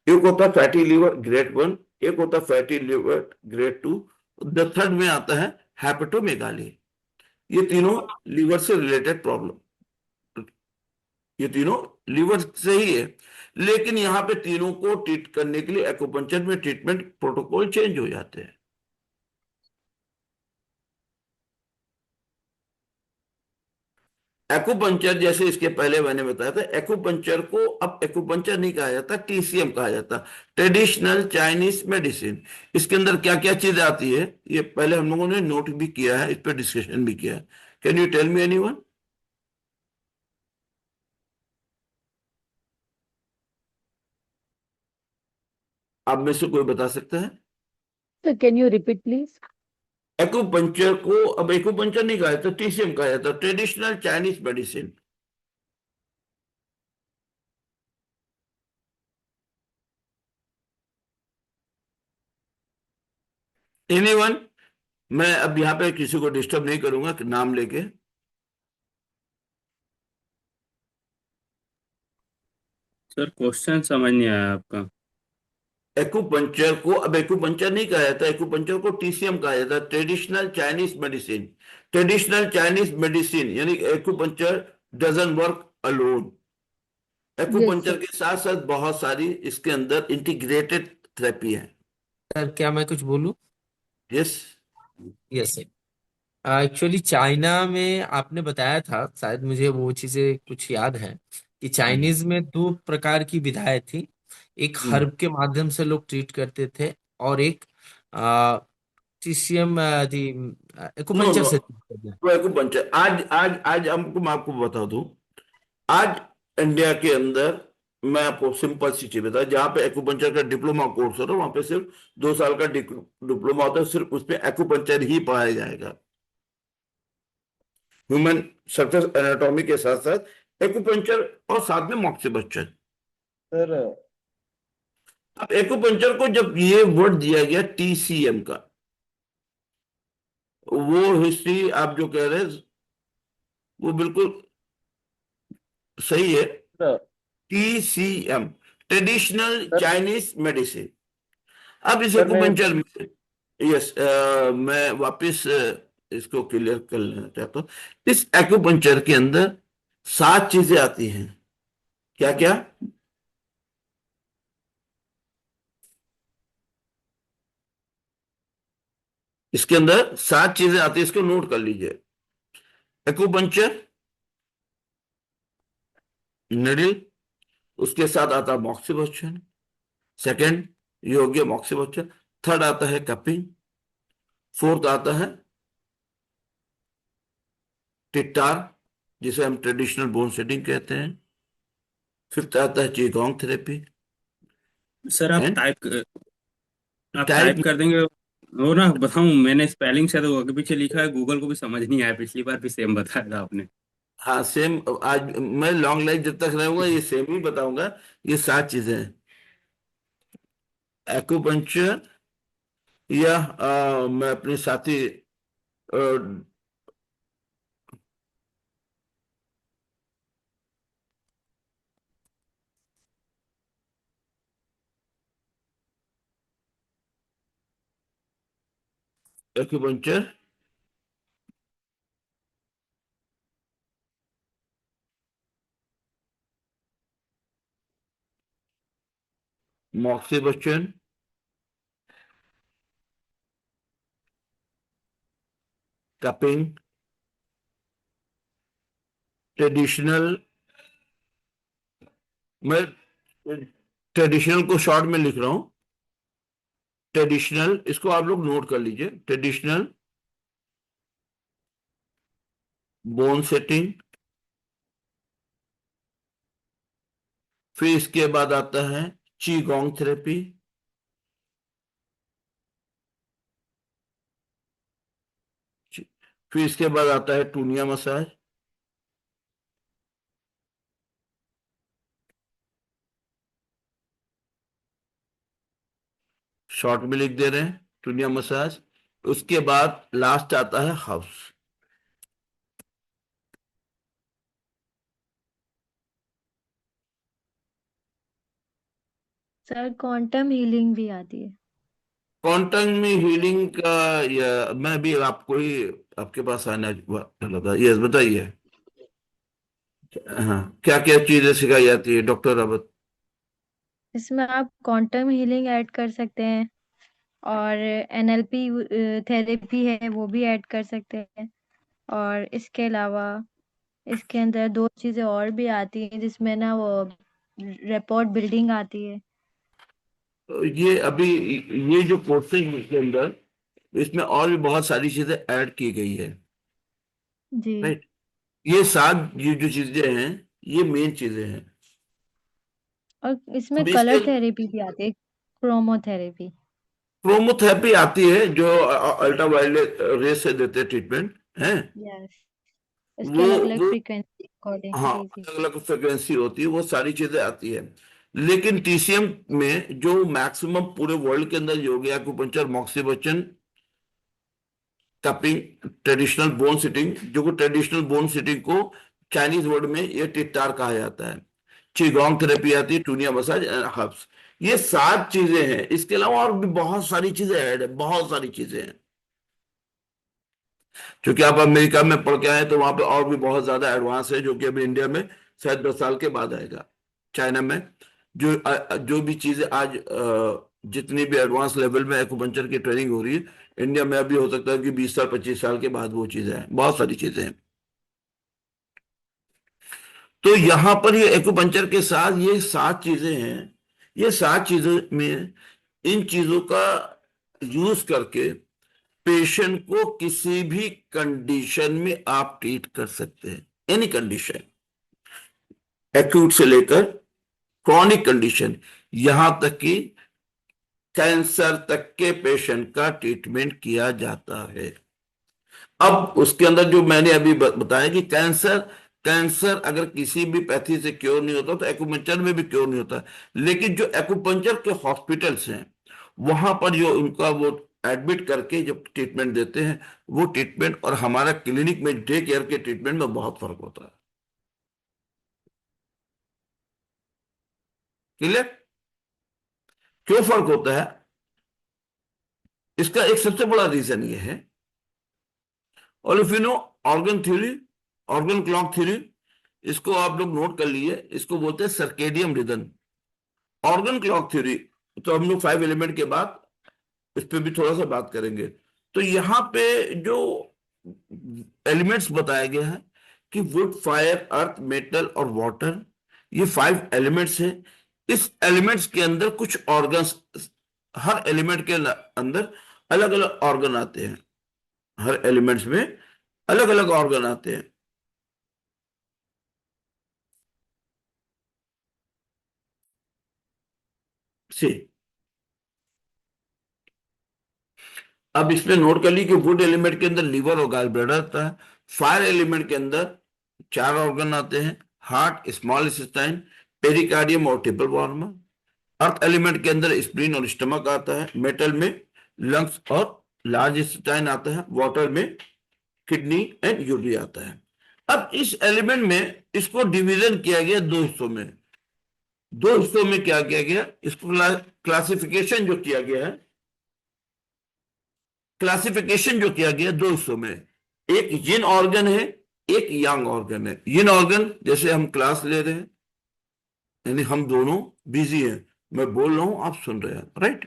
एक होता है फैटी लीवर ग्रेड 1, एक होता है fatty liver grade 2, the third में आता है हेपेटोमेगाली। ये तीनों लीवर से रिलेटेड प्रॉब्लम, ये तीनों लीवर से ही है। लेकिन यहाँ पे तीनों को ट्रीट करने के लिए एक्यूपंक्चर में ट्रीटमेंट प्रोटोकॉल चेंज हो जाते हैं। एक्यूपंक्चर, जैसे इसके पहले मैंने बताया था, एक्यूपंक्चर को अब एक्यूपंक्चर नहीं कहा जाता, TCM कहा जाता, ट्रेडिशनल चाइनीज मेडिसिन। इसके अंदर क्या क्या चीजें आती है, ये पहले हम लोगों ने नोट भी किया है, इस पर डिस्कशन भी किया है। Can you tell me anyone? आप में से कोई बता सकता है? So can you repeat please? Acupuncture को अब एक्यूपंक्चर नहीं कहा जाता, TCM कहा जाता, ट्रेडिशनल चाइनीज मेडिसिन। एनीवन? मैं अब यहाँ पे किसी को डिस्टर्ब नहीं करूंगा कि नाम लेके। सर क्वेश्चन समझ नहीं आया आपका। एक्यूपंक्चर को अब एक्यूपंक्चर नहीं कहा जाता, एक्यूपंक्चर को TCM कहा जाता है, traditional Chinese medicine. Traditional Chinese medicine यानी acupuncture doesn't work alone, Yes, acupuncture sir. के साथ साथ बहुत सारी इसके अंदर इंटीग्रेटेड थेरेपी है। सर क्या मैं कुछ बोलूं? Yes. Yes sir. Actually China में आपने बताया था, शायद मुझे वो चीजें कुछ याद है, कि हम्म। चाइनीज में 2 प्रकार की विधाएं थी। एक हम्म। हर्ब के माध्यम से लोग ट्रीट करते थे, और एक टीसीएम थी, नो एक्यूपंक्चर नो, से treat करते थे। वो एक्यूपंक्चर आज आज आज हमको, मैं आपको बता दूं, आज इंडिया के अंदर, मैं आपको सिंपल सी चीज बता, जहां पे एक्यूपंक्चर का डिप्लोमा कोर्स होता है वहां पे सिर्फ 2 साल का डिप्लोमा होता है, सिर्फ उसमें एक्यूपंक्चर ही पढ़ाया जाएगा। ह्यूमन सरफेस एनाटॉमी के साथ साथ एक्यूपंक्चर और साथ में मॉक्सिबस्चर। सर अब एक्यूपंक्चर को जब ये वर्ड दिया गया TCM का, वो हिस्ट्री आप जो कह रहे हैं वो बिल्कुल सही है। Sir TCM, traditional sir Chinese medicine. अब इस सर मैं एक्यूपंक्चर में, यस, मैं वापस इसको क्लियर कर लेना चाहता हूँ। इस एक्यूपंक्चर के अंदर 7 चीजें आती हैं। क्या क्या? इसके अंदर 7 चीजें आती है, इसको नोट कर लीजिए। एक्यूपंक्चर, निडल, उसके साथ आता है मॉक्सिबस्चर, सेकंड योग्य मॉक्सिबस्चर, थर्ड आता है कपिंग, फोर्थ आता है टिट्टार, जिसे हम ट्रेडिशनल बोन सेटिंग कहते हैं, फिफ्थ आता है चीगोंग थेरेपी, सर एंड आप टाइप टाइप। कर देंगे वो ना, बताऊं मैंने स्पेलिंग से तो आगे पीछे लिखा है, गूगल को भी समझ नहीं आया, पिछली बार भी सेम बताया था आपने। हाँ सेम, आज मैं लॉन्ग लाइफ जब तक रहूंगा ये सेम ही बताऊंगा। ये 7 चीजें हैं, एक्यूपंक्चर, या मैं अपने साथी एक्यूपंक्चर, मॉक्सिबस्चर, कपिंग, ट्रेडिशनल, मैं ट्रेडिशनल को शॉर्ट में लिख रहा हूं, ट्रेडिशनल, इसको आप लोग नोट कर लीजिए, ट्रेडिशनल बोन सेटिंग। फिर इसके बाद आता है चीगोंग थेरेपी, फिर इसके बाद आता है टूनिया मसाज, शॉर्ट में लिख दे रहे हैं टूनिया मसाज। उसके बाद लास्ट आता है हाउस। सर क्वांटम हीलिंग भी आती है। क्वांटम में हीलिंग का, या मैं भी आपको ही, आपके पास आना लगा। यस, बताइए। हाँ, क्या क्या चीजें सिखाई जाती है डॉक्टर रावत? इसमें आप क्वांटम हीलिंग ऐड कर सकते हैं और एनएलपी थेरेपी है वो भी ऐड कर सकते हैं। और इसके अलावा इसके अंदर दो चीजें और भी आती हैं जिसमें ना वो रिपोर्ट बिल्डिंग आती है। ये अभी, ये जो कोर्सेज के अंदर, इसमें और भी बहुत सारी चीजें ऐड की गई है, जी। राइट। ये सात, ये जो चीजें हैं, ये मेन चीजें हैं। और इसमें अब इसके कलर थेरेपी भी आती है, क्रोमोथेरेपी। क्रोमोथेरेपी आती है जो अल्ट्रावायलेट रे से देते हैं ट्रीटमेंट है। यस। उसकी वो अलग अलग वो फ्रीक्वेंसी अकॉर्डिंग। हाँ, जी जी। अलग अलग फ्रिक्वेंसी होती है, वो सारी चीजें आती है। लेकिन टीसीएम में जो मैक्सिमम पूरे वर्ल्ड के अंदर yoga, acupuncture, moxibustion, cupping, traditional bone setting, जो ट्रेडिशनल बोन सिटिंग को चाइनीज वर्ड में ये टिट्टार कहा जाता है, चिगोंग थेरेपी आती है, टूनिया मसाज एंड हर्ब्स। ये सात चीजें हैं। इसके अलावा और भी बहुत सारी चीजें ऐड है, बहुत सारी चीजें हैं। क्योंकि आप अमेरिका में पढ़ के आए तो वहां पे और भी बहुत ज्यादा एडवांस है, जो कि अभी इंडिया में शायद 10 साल के बाद आएगा। चाइना में जो भी चीजें आज जितनी भी एडवांस लेवल में एक्यूपंक्चर की ट्रेनिंग हो रही है, इंडिया में अभी हो सकता है कि 20 साल 25 साल के बाद वो चीजें हैं, बहुत सारी चीजें हैं। तो यहां पर ये एक्यूपंक्चर के साथ ये सात चीजें हैं। ये सात चीजों में, इन चीजों का यूज करके पेशेंट को किसी भी कंडीशन में आप ट्रीट कर सकते हैं, एनी कंडीशन, एक्यूट से लेकर क्रॉनिक कंडीशन, यहां तक कि कैंसर तक के पेशेंट का ट्रीटमेंट किया जाता है। अब उसके अंदर जो मैंने अभी बताया कि कैंसर कैंसर अगर किसी भी पैथी से क्योर नहीं होता तो एक्यूपंक्चर में भी क्योर नहीं होता। लेकिन जो एक्यूपंक्चर के हॉस्पिटल्स हैं, वहां पर जो उनका वो एडमिट करके जब ट्रीटमेंट देते हैं, वो ट्रीटमेंट और हमारा क्लिनिक में डे केयर के ट्रीटमेंट में बहुत फर्क होता है। क्लियर? क्यों फर्क होता है? इसका एक सबसे बड़ा रीजन ये है, और if you know organ theory, organ clock theory, इसको आप लोग नोट कर लिए, इसको बोलते हैं circadian rhythm. Organ clock theory, तो हम लोग 5 एलिमेंट के बाद इस पे भी थोड़ा सा बात करेंगे। तो यहाँ पे जो एलिमेंट्स बताए गए हैं कि वुड, फायर, अर्थ, मेटल और वाटर, ये 5 एलिमेंट्स हैं। इस एलिमेंट्स के अंदर कुछ ऑर्गन्स, हर एलिमेंट के अंदर अलग अलग ऑर्गन आते हैं, हर एलिमेंट्स में अलग अलग ऑर्गन आते हैं। से अब इसमें नोट कर ली कि वुड एलिमेंट के अंदर लीवर और गॉल ब्लैडर आता है। फायर एलिमेंट के अंदर 4 ऑर्गन आते हैं, हार्ट, स्मॉल इंटेस्टाइन, पेरिकार्डियम और टिम्पल वॉर्म। अर्थ एलिमेंट के अंदर स्प्लीन और स्टमक आता है। मेटल में लंग्स और लार्ज इंटेस्टाइन आता है। वाटर में किडनी एंड यूरिन आता है। अब इस एलिमेंट में इसको डिवीजन किया गया दो हिस्सों में। दो हिस्सों में क्या किया गया, इसको क्लासिफिकेशन जो किया गया है, क्लासिफिकेशन जो किया गया दो हिस्सों में, एक यिन ऑर्गन है, एक यांग ऑर्गन है। यिन ऑर्गन, जैसे हम क्लास ले रहे हैं, यानी हम दोनों बिजी हैं, मैं बोल रहा हूं, आप सुन रहे हैं, राइट,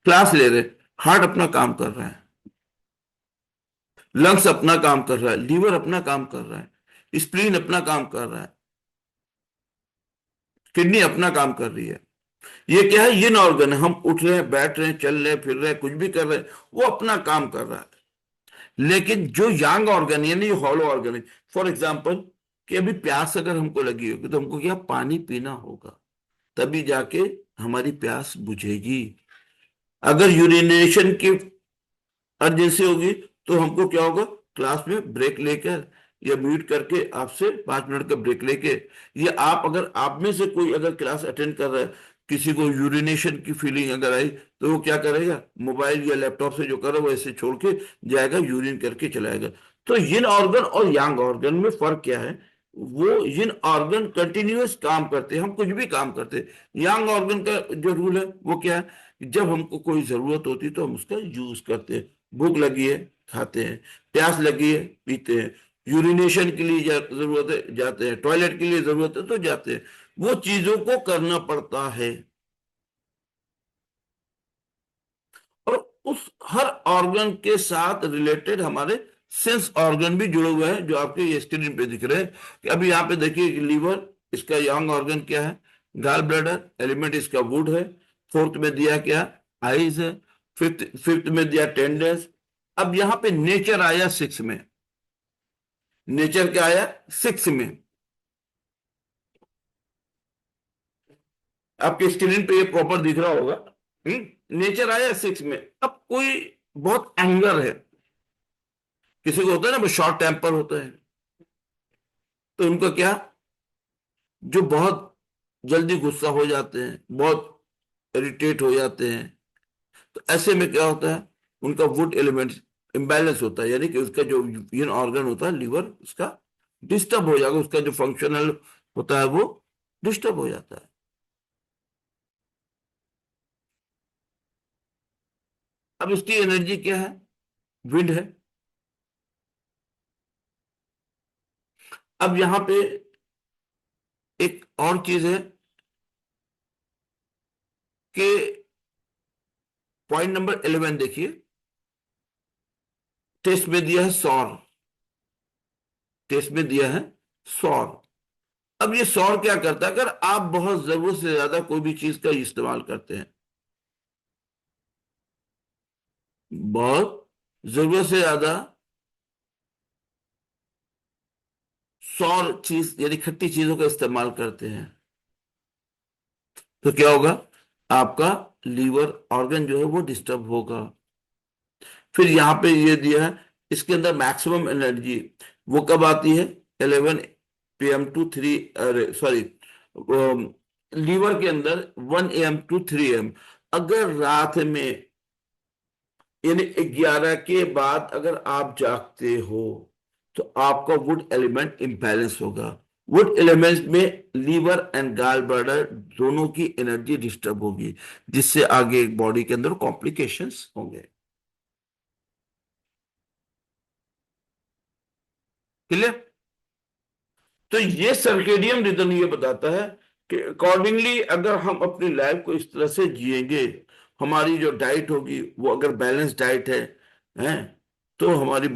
क्लास ले रहे हैं, हार्ट अपना काम कर रहा है। लंग्स अपना काम कर रहा है, लीवर अपना काम कर रहा है, स्प्लीन अपना काम कर रहा है, किडनी अपना काम कर रही है। ये क्या है, ये ऑर्गन है। हम उठ रहे हैं, बैठ रहे हैं, चल रहे हैं, फिर रहे हैं, कुछ भी कर रहे हैं, वो अपना काम कर रहा है। लेकिन जो यांग ऑर्गन यानी हॉलो ऑर्गन है, फॉर एग्जाम्पल कि अभी प्यास अगर हमको लगी होगी तो हमको क्या पानी पीना होगा, तभी जाके हमारी प्यास बुझेगी। अगर यूरिनेशन की अर्जेंसी होगी तो हमको क्या होगा, क्लास में ब्रेक लेकर या म्यूट करके आपसे 5 मिनट का ब्रेक लेके, या आप अगर आप में से कोई अगर क्लास अटेंड कर रहा है, किसी को यूरिनेशन की फीलिंग अगर आई तो वो क्या करेगा, मोबाइल या लैपटॉप से जो कर रहा है वो ऐसे छोड़ के जाएगा, यूरिन करके चलाएगा। तो यिन ऑर्गन और यांग ऑर्गन में फर्क क्या है, वो यिन ऑर्गन कंटिन्यूअस काम करते हैं, हम कुछ भी काम करते हैं। यांग ऑर्गन का जो रूल है वो क्या है, जब हमको कोई जरूरत होती है तो हम उसका यूज करते हैं। भूख लगी है खाते हैं, प्यास लगी है पीते हैं, यूरिनेशन के लिए जरूरत है जाते हैं, टॉयलेट के लिए जरूरत है तो जाते हैं। वो चीजों को करना पड़ता है। और उस हर ऑर्गन के साथ रिलेटेड हमारे सेंस ऑर्गन भी जुड़े हुए हैं, जो आपके ये स्क्रीन पे दिख रहे हैं। कि अभी यहाँ पे देखिए कि लीवर इसका यंग ऑर्गन क्या है, गॉल ब्लैडर एलिमेंट इसका वुड है, फोर्थ में दिया क्या, आईज है, फिफ्थ फिफ्थ में दिया टेंडर्स। अब यहाँ पे नेचर आया 6 में, नेचर क्या आया 6 में, आपके स्क्रीन पे ये प्रॉपर दिख रहा होगा। नेचर आया 6 में। अब कोई बहुत एंगर है, किसी को होता है ना वो शॉर्ट टेम्पर होता है, तो उनका क्या, जो बहुत जल्दी गुस्सा हो जाते हैं, बहुत इरिटेट हो जाते हैं, तो ऐसे में क्या होता है, उनका वुड एलिमेंट इम्बैलेंस होता है, यानी कि उसका जो यूरिन ऑर्गन होता है लीवर, उसका डिस्टर्ब हो जाएगा, उसका जो फंक्शनल होता है वो डिस्टर्ब हो जाता है। अब इसकी एनर्जी क्या है, विंड है। अब यहां पे एक और चीज है कि पॉइंट नंबर 11 देखिए, टेस्ट में दिया है सौर, टेस्ट में दिया है सौर। अब ये सौर क्या करता है, अगर आप बहुत जरूरत से ज्यादा कोई भी चीज का इस्तेमाल करते हैं, बहुत जरूरत से ज्यादा सौर चीज यानी खट्टी चीजों का इस्तेमाल करते हैं, तो क्या होगा, आपका लीवर ऑर्गन जो है वो डिस्टर्ब होगा। फिर यहां पे ये दिया है, इसके अंदर मैक्सिमम एनर्जी वो कब आती है, 11 PM टू 3, अरे सॉरी, लीवर के अंदर 1 AM टू 3 AM। अगर रात में यानी 11 के बाद अगर आप जागते हो तो आपका वुड एलिमेंट इम्बैलेंस होगा। वुड एलिमेंट में लीवर एंड गॉल ब्लैडर दोनों की एनर्जी डिस्टर्ब होगी, जिससे आगे बॉडी के अंदर कॉम्प्लिकेशंस होंगे। क्लियर। तो ये सर्केडियन रिदम ये बताता है कि अकॉर्डिंगली अगर हम अपनी लाइफ को इस तरह से जिएंगे, हमारी जो डाइट होगी वो अगर बैलेंस डाइट है तो हमारे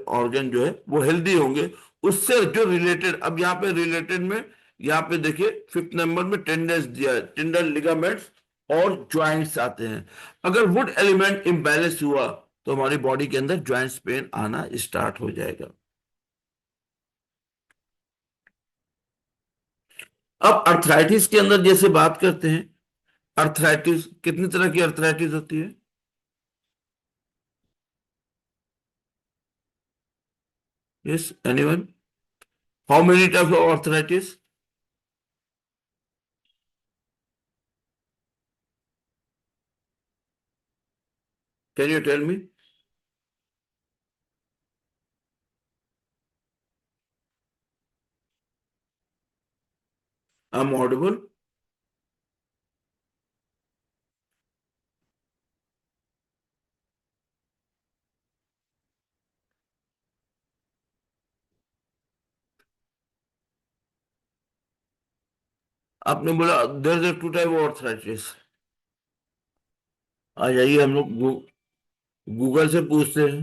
ऑर्गन जो है वो हेल्दी होंगे। उससे जो रिलेटेड, अब यहाँ पे रिलेटेड में यहाँ पे देखिए 5th नंबर में टेंडर्स दिया है, टेंडर लिगामेंट्स और ज्वाइंट्स आते हैं। अगर वुड एलिमेंट इम्बैलेंस हुआ तो हमारी बॉडी के अंदर ज्वाइंट्स पेन आना स्टार्ट हो जाएगा। अब अर्थराइटिस के अंदर जैसे बात करते हैं, अर्थराइटिस कितनी तरह की अर्थराइटिस होती है, yes anyone, how many types of arthritis, can you tell me. I am audible. आपने बोला there is 2 type of arthritis. आ जाइए, हम लोग गूगल से पूछते हैं।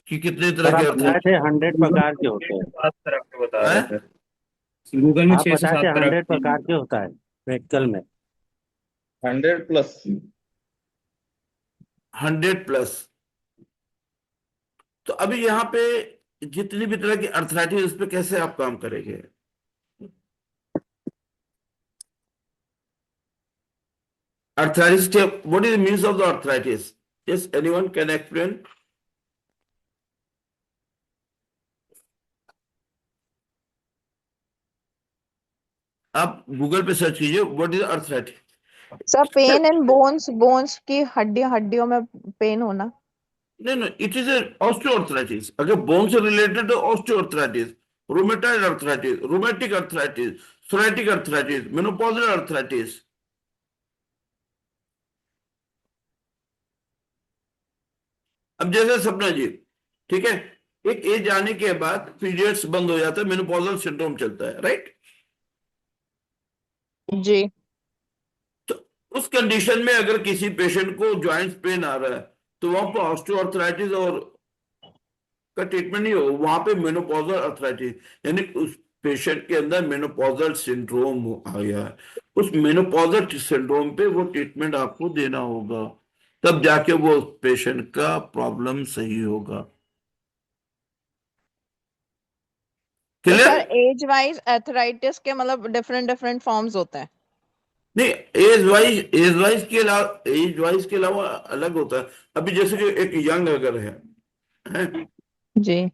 कि कितने सर तरह के आप बताए थे अर्थराइटिस 100 गूगल प्रकार के में होते छह हैं। से सात तरह के बता रहे है? थे, गूगल में आप 6 से बताए 7 थे तरह 100 की। प्रकार के होता है प्रैक्टिकल में। 100+। 100+। तो अभी यहाँ पे जितनी भी तरह की अर्थराइटिस, उस पे कैसे आप काम करेंगे? Arthritis, what is the means of the arthritis? Yes, anyone can explain? आप गूगल पे सर्च कीजिए what is arthritis. Sir pain in bones, bones की हड्डियों में पेन होना। नहीं नहीं, इट इज ऑस्टियोआर्थराइटिस। अगर बोन से रिलेटेड है osteoarthritis, rheumatoid arthritis, rheumatic arthritis, psoriatic arthritis, menopausal arthritis. अब जैसे सपना जी, ठीक है, एक एज आने के बाद पीरियड्स बंद हो जाता है, मेनोपॉजल सिंड्रोम चलता है, राइट? जी। तो उस कंडीशन में अगर किसी पेशेंट को जॉइंट्स पेन आ रहा है, तो वहां पर ऑस्टियोआर्थराइटिस और का ट्रीटमेंट नहीं हो, वहां पे मेनोपॉजल अर्थराइटिस, यानी उस पेशेंट के अंदर मेनोपॉजल सिंड्रोम आ गया है। उस मेनोपॉजल सिंड्रोम पे वो ट्रीटमेंट आपको देना होगा, तब जाके वो पेशेंट का प्रॉब्लम सही होगा। तो क्लियर? सर एज एथराइटिस के मतलब डिफरेंट डिफरेंट फॉर्म्स होते हैं। नहीं, एज वाइज के अलावा अलग होता है। अभी जैसे कि एक यंग अगर है जी।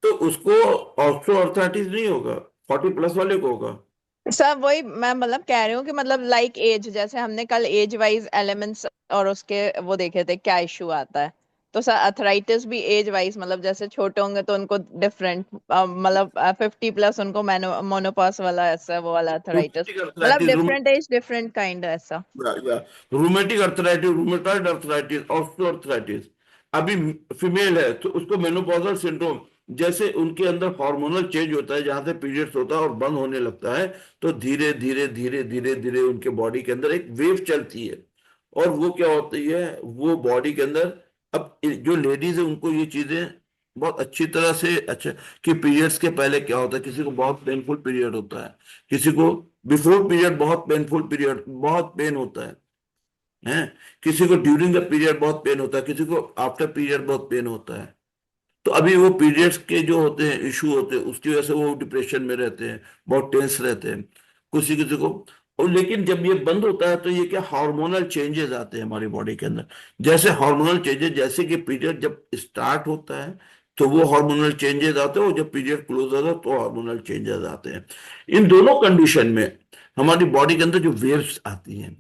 तो उसको ऑस्टियोआर्थराइटिस नहीं होगा, 40+ वाले को होगा। सर वही मैं मतलब कह रही हूँ कि मतलब लाइक एज, जैसे हमने कल एज वाइज एलिमेंट्स और उसके वो देखे थे क्या इश्यू आता है, तो सर अथराइटिस भी एज वाइज मतलब जैसे छोटे होंगे तो उनको डिफरेंट, मतलब 50+ उनको मोनोपॉस वाला ऐसा वो वाला अथराइटिस, रूमेटिक मतलब arthritis, different as different kind ऐसा। या rheumatic arthritis, rheumatoid arthritis, osteoarthritis. अभी फीमेल है तो उसको मेनोपॉजल सिंड्रोम, जैसे उनके अंदर हार्मोनल चेंज होता है, जहां से पीरियड्स होता है और बंद होने लगता है, तो धीरे धीरे धीरे धीरे धीरे उनके बॉडी के अंदर एक वेव चलती है। और वो क्या होती है, वो बॉडी के अंदर, अब जो लेडीज है उनको ये चीजें बहुत अच्छी तरह से, अच्छा, कि पीरियड्स के पहले क्या होता है, किसी को बहुत पेनफुल पीरियड होता है, किसी को बिफोर पीरियड बहुत पेनफुल पीरियड, बहुत पेन होता है, किसी को ड्यूरिंग द पीरियड बहुत पेन होता है, किसी को आफ्टर पीरियड बहुत पेन होता है। तो अभी वो पीरियड्स के जो होते हैं, इशू होते हैं, उसकी वजह से वो डिप्रेशन में रहते हैं, बहुत टेंस रहते हैं, किसी किसी को। और लेकिन जब ये बंद होता है तो ये क्या, हार्मोनल चेंजेस आते हैं हमारी बॉडी के अंदर। जैसे हार्मोनल चेंजेस, जैसे कि पीरियड जब स्टार्ट होता है तो वो हार्मोनल चेंजेस आते हैं, और जब पीरियड क्लोज होता है तो हार्मोनल चेंजेस आते हैं। इन दोनों कंडीशन में हमारी बॉडी के अंदर जो वेव्स आती हैं,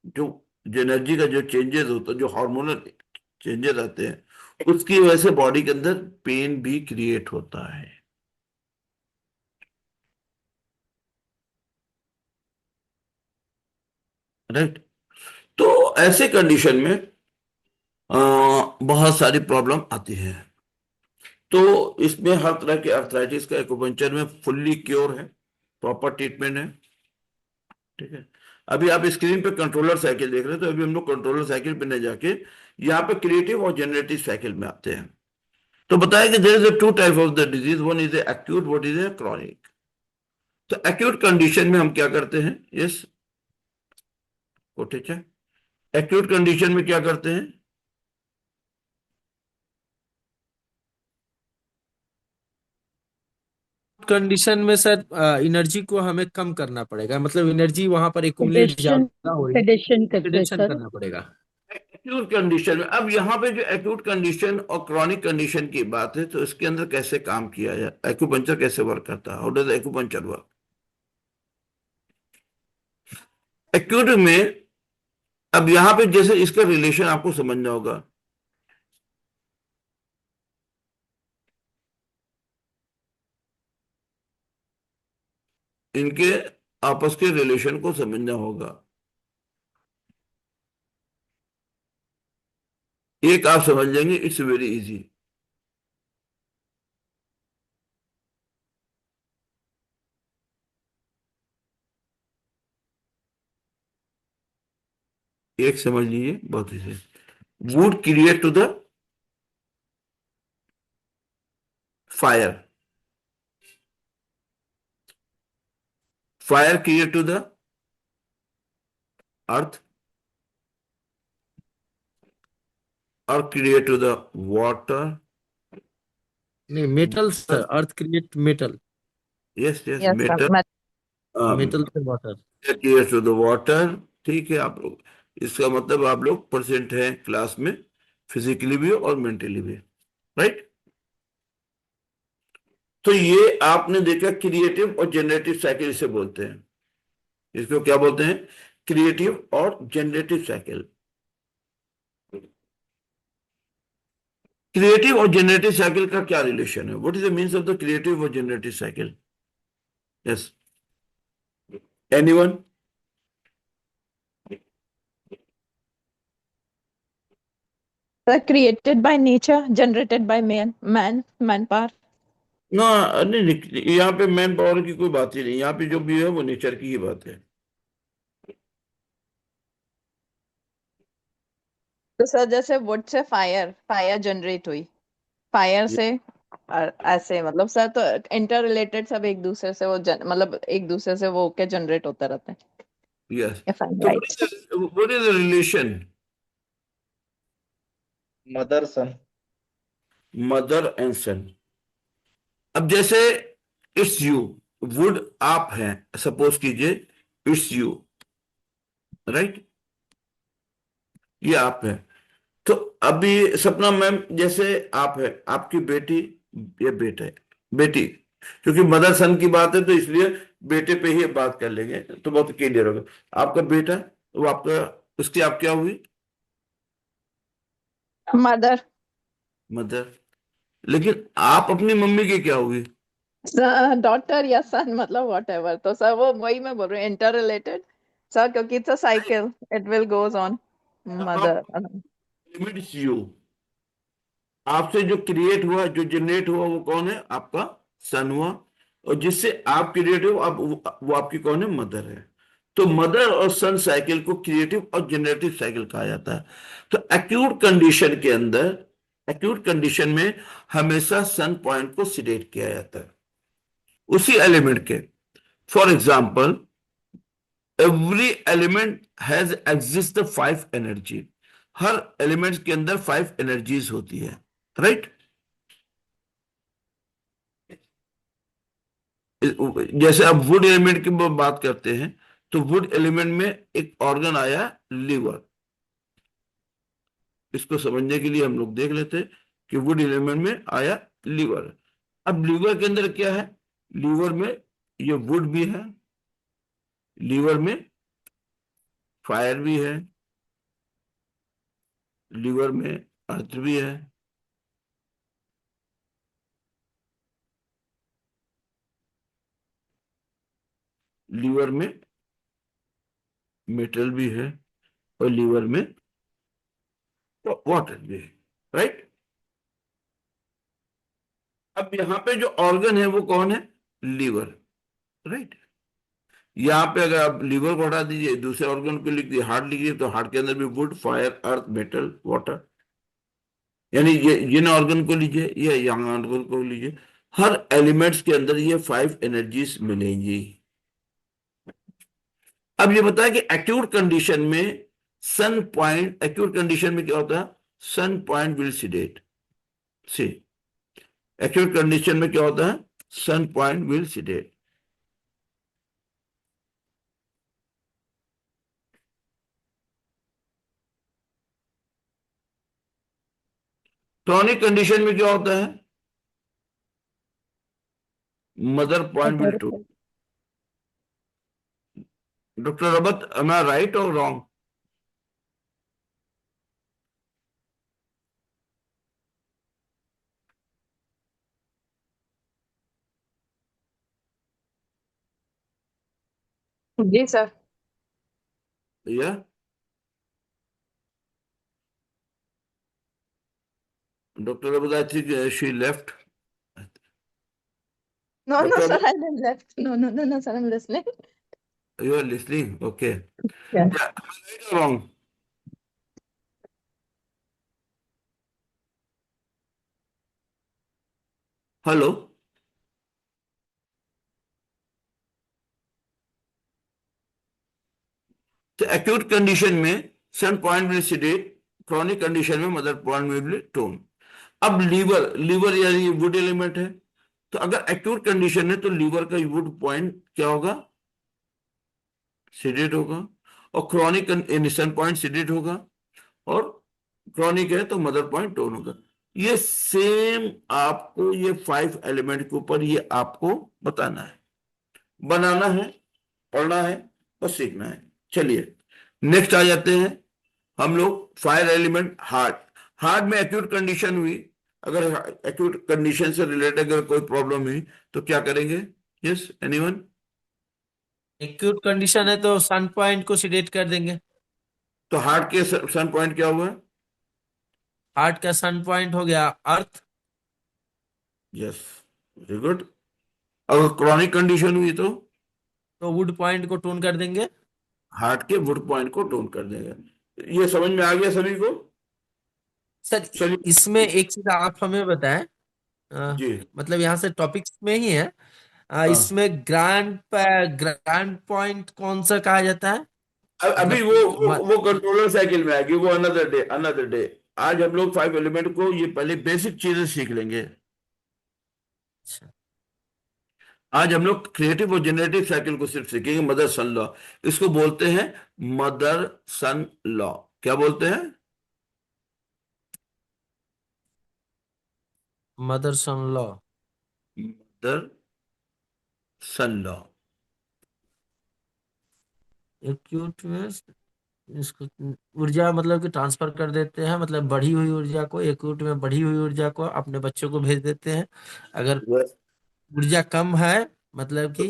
जो जो एनर्जी का जो चेंजेस होता है, जो हार्मोनल चेंजेस आते हैं, उसकी वजह से बॉडी के अंदर पेन भी क्रिएट होता है, राइट? तो ऐसे कंडीशन में बहुत सारी प्रॉब्लम आती है। तो इसमें हर तरह के अर्थराइटिस का एक्यूपंक्चर में फुल्ली क्योर है, प्रॉपर ट्रीटमेंट है, ठीक है। अभी आप स्क्रीन पे कंट्रोलर साइकिल देख रहे हैं, तो अभी हम लोग कंट्रोलर साइकिल पे नहीं जाके यहाँ पे क्रिएटिव और जनरेटिव साइकिल में आते हैं। तो बताया कि there is a two type of the disease, one is acute, what is a chronic. तो एक्यूट कंडीशन में हम क्या करते हैं, यस, वो ठीक है, एक्यूट कंडीशन में क्या करते हैं? कंडीशन में सर एनर्जी को हमें कम करना पड़ेगा, मतलब एनर्जी वहां पर एक्यूमुलेट सेडेशन ज्यादा हो रही है, सेडेशन करते हैं रिडक्शन सर। करना पड़ेगा। एक्यूट कंडीशन में, अब यहाँ पे जो एक्यूट कंडीशन और क्रॉनिक कंडीशन की बात है, तो इसके अंदर कैसे काम किया जाए, एक्यूपंक्चर कैसे वर्क करता है, how does acupuncture work? Acute में अब यहाँ पे जैसे इसका रिलेशन आपको समझना होगा। इनके आपस के रिलेशन को समझना होगा। एक आप समझ लेंगे, इट्स वेरी इजी। एक समझ लीजिए, बहुत easy. Would create to the fire. Fire create to the earth or create to the water. नहीं, मेटल से earth create metal, Yes, yes, Yes, sir. metal. Metal से water. Create to the water. ठीक है, आप लोग इसका मतलब आप लोग परसेंट हैं क्लास में, फिजिकली भी और मेंटली भी, राइट। तो ये आपने देखा क्रिएटिव और जनरेटिव साइकिल इसे बोलते हैं। इसको क्या बोलते हैं? क्रिएटिव और जनरेटिव साइकिल। क्रिएटिव और जनरेटिव साइकिल का क्या रिलेशन है? What is the means of the creative और generative cycle? Yes, anyone? Sir, created by nature, generated by manpower. ना, नहीं नहीं, यहाँ पे मैन पावर की कोई बात ही नहीं, यहाँ पे जो भी है वो नेचर की ही बात है। तो सर जैसे वुड से फायर जनरेट हुई, फायर से ऐसे मतलब सर, तो इंटर रिलेटेड सब एक दूसरे से वो मतलब एक दूसरे से वो के जनरेट होता रहता है। यस, If I'm तो right. What is the relation? Mother son. Mother and son. अब जैसे इट्स यू, वुड आप हैं, सपोज कीजिए इट्स यू, राइट, ये आप है। तो अभी सपना मैम जैसे आप है, आपकी बेटी, ये बेटा है, बेटी, क्योंकि मदर सन की बात है तो इसलिए बेटे पे ही बात कर लेंगे तो बहुत क्लियर होगा। आपका बेटा, वो आपका, उसकी आप क्या हुई? मदर। मदर। लेकिन आप अपनी मम्मी की क्या हुई? डॉटर या सन, मतलब वॉट एवर। तो सर वो वही मैं बोल रही हूँ, इंटर रिलेटेड सर, क्योंकि it's a cycle, it will goes on. Mother. Limits you, आपसे जो क्रिएट हुआ, जो जनरेट हुआ, वो कौन है? आपका सन हुआ। और जिससे आप क्रिएट हो, आप वो आपकी कौन है? मदर है। तो मदर और सन साइकिल को क्रिएटिव और जनरेटिव साइकिल कहा जाता है। तो एक्यूट कंडीशन के अंदर, एक्यूट कंडीशन में हमेशा सन पॉइंट को सिलेक्ट किया जाता है उसी एलिमेंट के। For example, every element has exist the 5 energy. Her element के अंदर 5 एनर्जीज होती है, राइट। जैसे अब वुड एलिमेंट की बात करते हैं तो वुड एलिमेंट में एक ऑर्गन आया, लीवर। इसको समझने के लिए हम लोग देख लेते हैं कि वुड एलिमेंट में आया लीवर। अब लीवर के अंदर क्या है? लीवर में ये वुड भी है, लीवर में फायर भी है, लीवर में अर्थ भी है, लीवर में मेटल भी है और लीवर में वाटर भी है, राइट। अब यहां पे जो ऑर्गन है वो कौन है? Liver, right. यहाँ पे अगर आप लीवर को हटा दीजिए, दूसरे ऑर्गन को लिख दिए, हार्ट लिखिए, तो हार्ट के अंदर भी would, fire, earth, metal, water. यानी ये जिन ऑर्गन को लीजिए या यंग ऑर्गन को लीजिए, हर एलिमेंट्स के अंदर ये 5 एनर्जीज मिलेंगी। अब ये बताया कि एक्यूट कंडीशन में सन पॉइंट, एक्यूट कंडीशन में क्या होता है? Son point will sedate. See, acute condition में क्या होता है? Son point will sedate. Tonic condition में क्या होता है? Mother point will tone. Doctor Rabat, am I right or wrong? जी sir. Yeah. Dr. Rabad, I think she left. No, no, Dr. sir, Rabad, I didn't left. No, sir, I'm listening. you are listening? Okay. Yeah. Yeah, am I right or wrong? Hello. तो acute condition में son point will sedate, chronic condition में mother point will tone. अब liver, liver यानी wood element है, तो अगर acute condition है तो लीवर का वुड पॉइंट क्या होगा, सिडेट होगा। और क्रॉनिक सन पॉइंट सिडेट होगा, और क्रॉनिक है तो मदर पॉइंट टोन होगा। ये सेम आपको ये 5 एलिमेंट के ऊपर ये आपको बताना है, बनाना है, पढ़ना है और सीखना है। चलिए नेक्स्ट आ जाते हैं हम लोग, फायर एलिमेंट हार्ट। हार्ट में एक्यूट कंडीशन हुई, अगर एक्यूट कंडीशन से रिलेटेड अगर कोई प्रॉब्लम हुई तो क्या करेंगे? Yes, anyone? एक्यूट कंडीशन है तो सन पॉइंट को सिडेट कर देंगे। तो हार्ट के सन पॉइंट क्या हुआ? हार्ट का सन पॉइंट हो गया अर्थ। Yes, very good. अगर क्रॉनिक कंडीशन हुई तो वुड पॉइंट को टोन कर देंगे। हार्ट के वुड पॉइंट को टोन कर देगा। ये समझ में आ गया सभी को? सर इसमें चलिए। एक चीज आप हमें बताएं, जी। मतलब यहाँ से टॉपिक्स में ही है, हाँ, इसमें ग्रैंड पॉइंट कौन सा कहा जाता है? अभी मतलब वो कंट्रोलर साइकिल में आएगी, वो अनदर डे, अनदर डे। आज हम लोग 5 एलिमेंट को ये पहले बेसिक चीजें सीख लेंगे। अच्छा, आज हम लोग क्रिएटिव और जनरेटिव साइकिल को सिर्फ सीखेंगे, मदर सन लॉ। इसको बोलते हैं मदर सन लॉ। क्या बोलते हैं? मदर सन लॉ। मदर सन लॉ। एक्यूट में इसको ऊर्जा मतलब कि ट्रांसफर कर देते हैं, मतलब बढ़ी हुई ऊर्जा को, एक्यूट में बढ़ी हुई ऊर्जा को अपने बच्चों को भेज देते हैं। अगर ऊर्जा कम है मतलब कि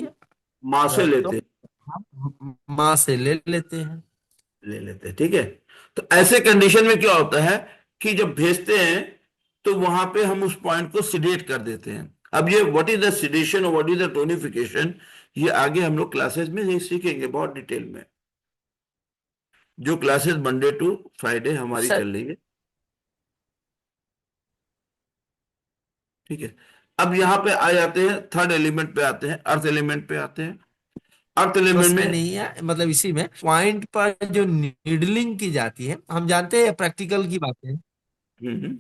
माँ से तो लेते हैं, हम माँ से ले लेते हैं। ले लेते हैं, ठीक है। तो ऐसे कंडीशन में क्या होता है कि जब भेजते हैं तो वहां पे हम उस पॉइंट को सिडेट कर देते हैं। अब ये व्हाट इज द सिडेशन और व्हाट इज द टोनिफिकेशन, ये आगे हम लोग क्लासेस में ये सीखेंगे बहुत डिटेल में, जो क्लासेस मंडे टू फ्राइडे हमारी सर चल रही है। ठीक है। अब यहाँ पे आ जाते हैं, थर्ड एलिमेंट पे आते हैं, अर्थ एलिमेंट पे आते हैं। अर्थ एलिमेंट बस में में नहीं है, मतलब इसी में पॉइंट पर जो नीडलिंग की जाती है, हम जानते हैं प्रैक्टिकल की बातें। हम्म,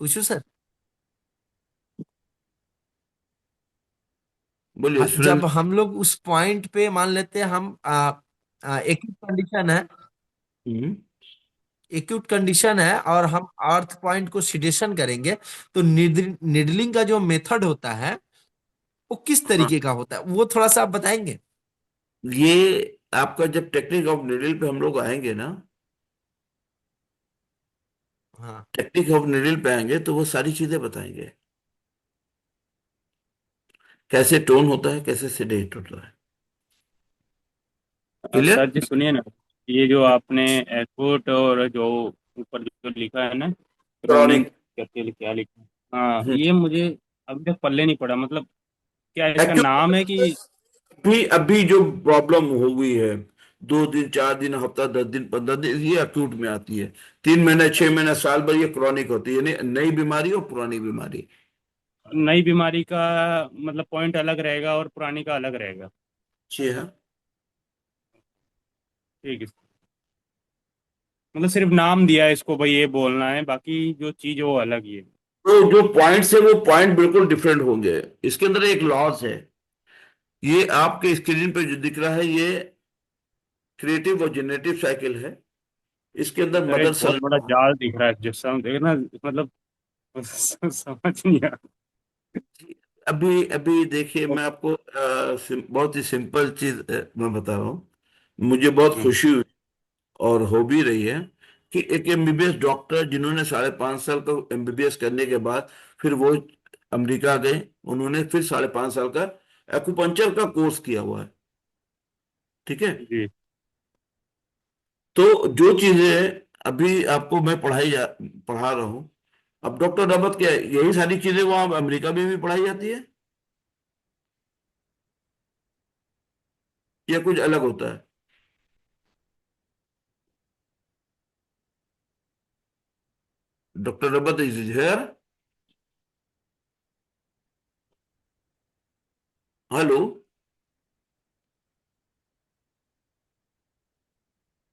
पूछू सर? बोलिए जब सुरेंद्र। हम लोग उस पॉइंट पे मान लेते हैं हम एक्यूट कंडीशन है, हम्म, एक्यूट कंडीशन है और हम अर्थ पॉइंट को सिडेशन करेंगे, तो निडलिंग का जो मेथड होता है वो किस हाँ, तरीके का होता है, वो थोड़ा सा आप बताएंगे? ये आपका जब टेक्निक ऑफ नीडल पे हम लोग आएंगे ना, हाँ। टेक्निक ऑफ नीडल पे आएंगे तो वो सारी चीजें बताएंगे, कैसे टोन होता है, कैसे सेडेट होता है। क्लियर? सर जी सुनिए ना, ये जो आपने एयरपोर्ट और जो ऊपर जो लिखा है ना, क्रोनिंग क्रॉनिक। करके क्या लिखा है, हाँ ये मुझे अभी तक पल्ले नहीं पड़ा। मतलब क्या इसका नाम है कि? भी अभी जो प्रॉब्लम हो गई है, 2 दिन, 4 दिन, हफ्ता, 10 दिन, 15 दिन, ये अक्यूट में आती है। 3 महीने, 6 महीने, साल भर ये क्रॉनिक होती है, यानी नई बीमारी और पुरानी बीमारी। नई बीमारी का मतलब पॉइंट अलग रहेगा और पुरानी का अलग रहेगा? जी हाँ। ठीक है। मतलब सिर्फ नाम दिया है इसको, भाई ये बोलना है, बाकी जो चीज है वो अलग ही है। तो जो पॉइंट्स है वो पॉइंट बिल्कुल डिफरेंट होंगे। इसके अंदर एक लॉस है, ये आपके स्क्रीन पे जो दिख रहा है ये क्रिएटिव और जनरेटिव साइकिल है। इसके अंदर सर एक मदर बहुत सन। बड़ा जाल दिख रहा है जिससे हम देखना, मतलब समझ नहीं आ अभी अभी देखिए, मैं आपको बहुत ही सिंपल चीज मैं बता रहा हूँ। मुझे बहुत रहा। खुशी हुई और हो भी रही है कि एक एमबीबीएस डॉक्टर जिन्होंने 5.5 साल का एमबीबीएस करने के बाद फिर वो अमेरिका गए, उन्होंने फिर 5.5 साल का एक्यूपंक्चर का कोर्स किया हुआ है। ठीक है। जी। तो जो चीजें अभी आपको मैं पढ़ा रहा हूँ, अब डॉक्टर रबत क्या है, यही सारी चीजें वहां अमेरिका में भी पढ़ाई जाती है या कुछ अलग होता है? Doctor Rabat is here. Hello.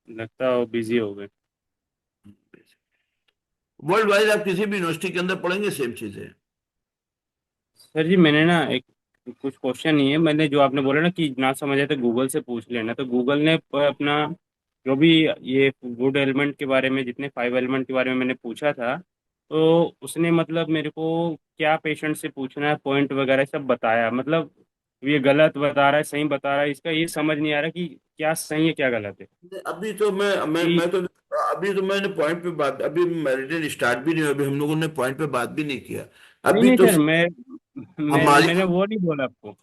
लगता है वो बिजी हो गए। वर्ल्ड वाइड आप किसी भी यूनिवर्सिटी के अंदर पढ़ेंगे सेम चीज है। सर जी मैंने ना एक कुछ क्वेश्चन नहीं है, मैंने जो आपने बोला ना कि ना समझे तो गूगल से पूछ लेना, तो गूगल ने अपना जो भी ये वुड एलिमेंट के बारे में, जितने 5 एलिमेंट के बारे में मैंने पूछा था, तो उसने मतलब मेरे को क्या पेशेंट से पूछना है, पॉइंट वगैरह सब बताया। मतलब ये गलत बता रहा है सही बता रहा है, इसका ये समझ नहीं आ रहा कि क्या सही है क्या गलत है। अभी तो मैं कि तो अभी तो मैंने पॉइंट पे बात, अभी मैरिटल स्टार्ट भी नहीं हुआ, अभी हम लोगों ने पॉइंट पे बात भी नहीं किया। नहीं अभी नहीं तो सर, हमारी मैंने वो नहीं बोला आपको।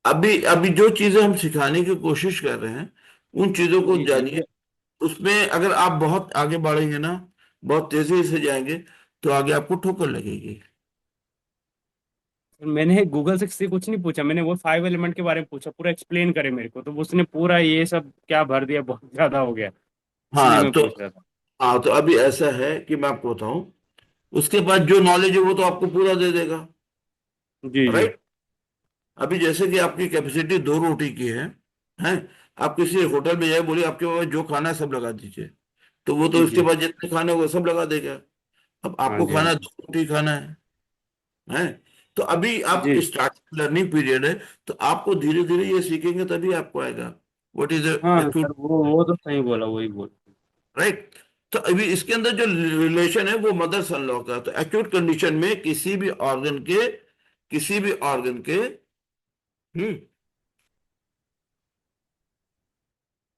अभी अभी जो चीजें हम सिखाने की कोशिश कर रहे हैं उन चीजों को जी जी जानिए। उसमें अगर आप बहुत आगे बढ़ेंगे ना, बहुत तेजी से जाएंगे, तो आगे आपको ठोकर लगेगी। मैंने गूगल से कुछ नहीं पूछा, मैंने वो 5 एलिमेंट के बारे में पूछा, पूरा एक्सप्लेन करे मेरे को, तो उसने पूरा ये सब क्या भर दिया, बहुत ज्यादा हो गया, इसलिए हाँ मैं तो पूछ रहा था। हाँ तो अभी ऐसा है कि मैं आपको बताऊं, उसके बाद जो नॉलेज है वो तो आपको पूरा दे देगा। जी जी राइट। अभी जैसे कि आपकी कैपेसिटी 2 रोटी की है। आप किसी होटल में जाए, बोलिए आपके पास जो खाना है सब लगा दीजिए, तो वो तो जी उसके जी। बाद जितने खाने होगा सब लगा देगा। अब हाँ आपको जी हाँ खाना जी। 2 रोटी खाना है। तो अभी आप जी स्टार्टिंग लर्निंग पीरियड है, तो आपको धीरे धीरे ये सीखेंगे तभी आपको आएगा व्हाट इज हाँ सर, एक्यूट। वो तो सही बोला, वही बोल। राइट। तो अभी इसके अंदर जो रिलेशन है वो मदर सन लॉ का है। तो एक्यूट कंडीशन में किसी भी ऑर्गन के हम्म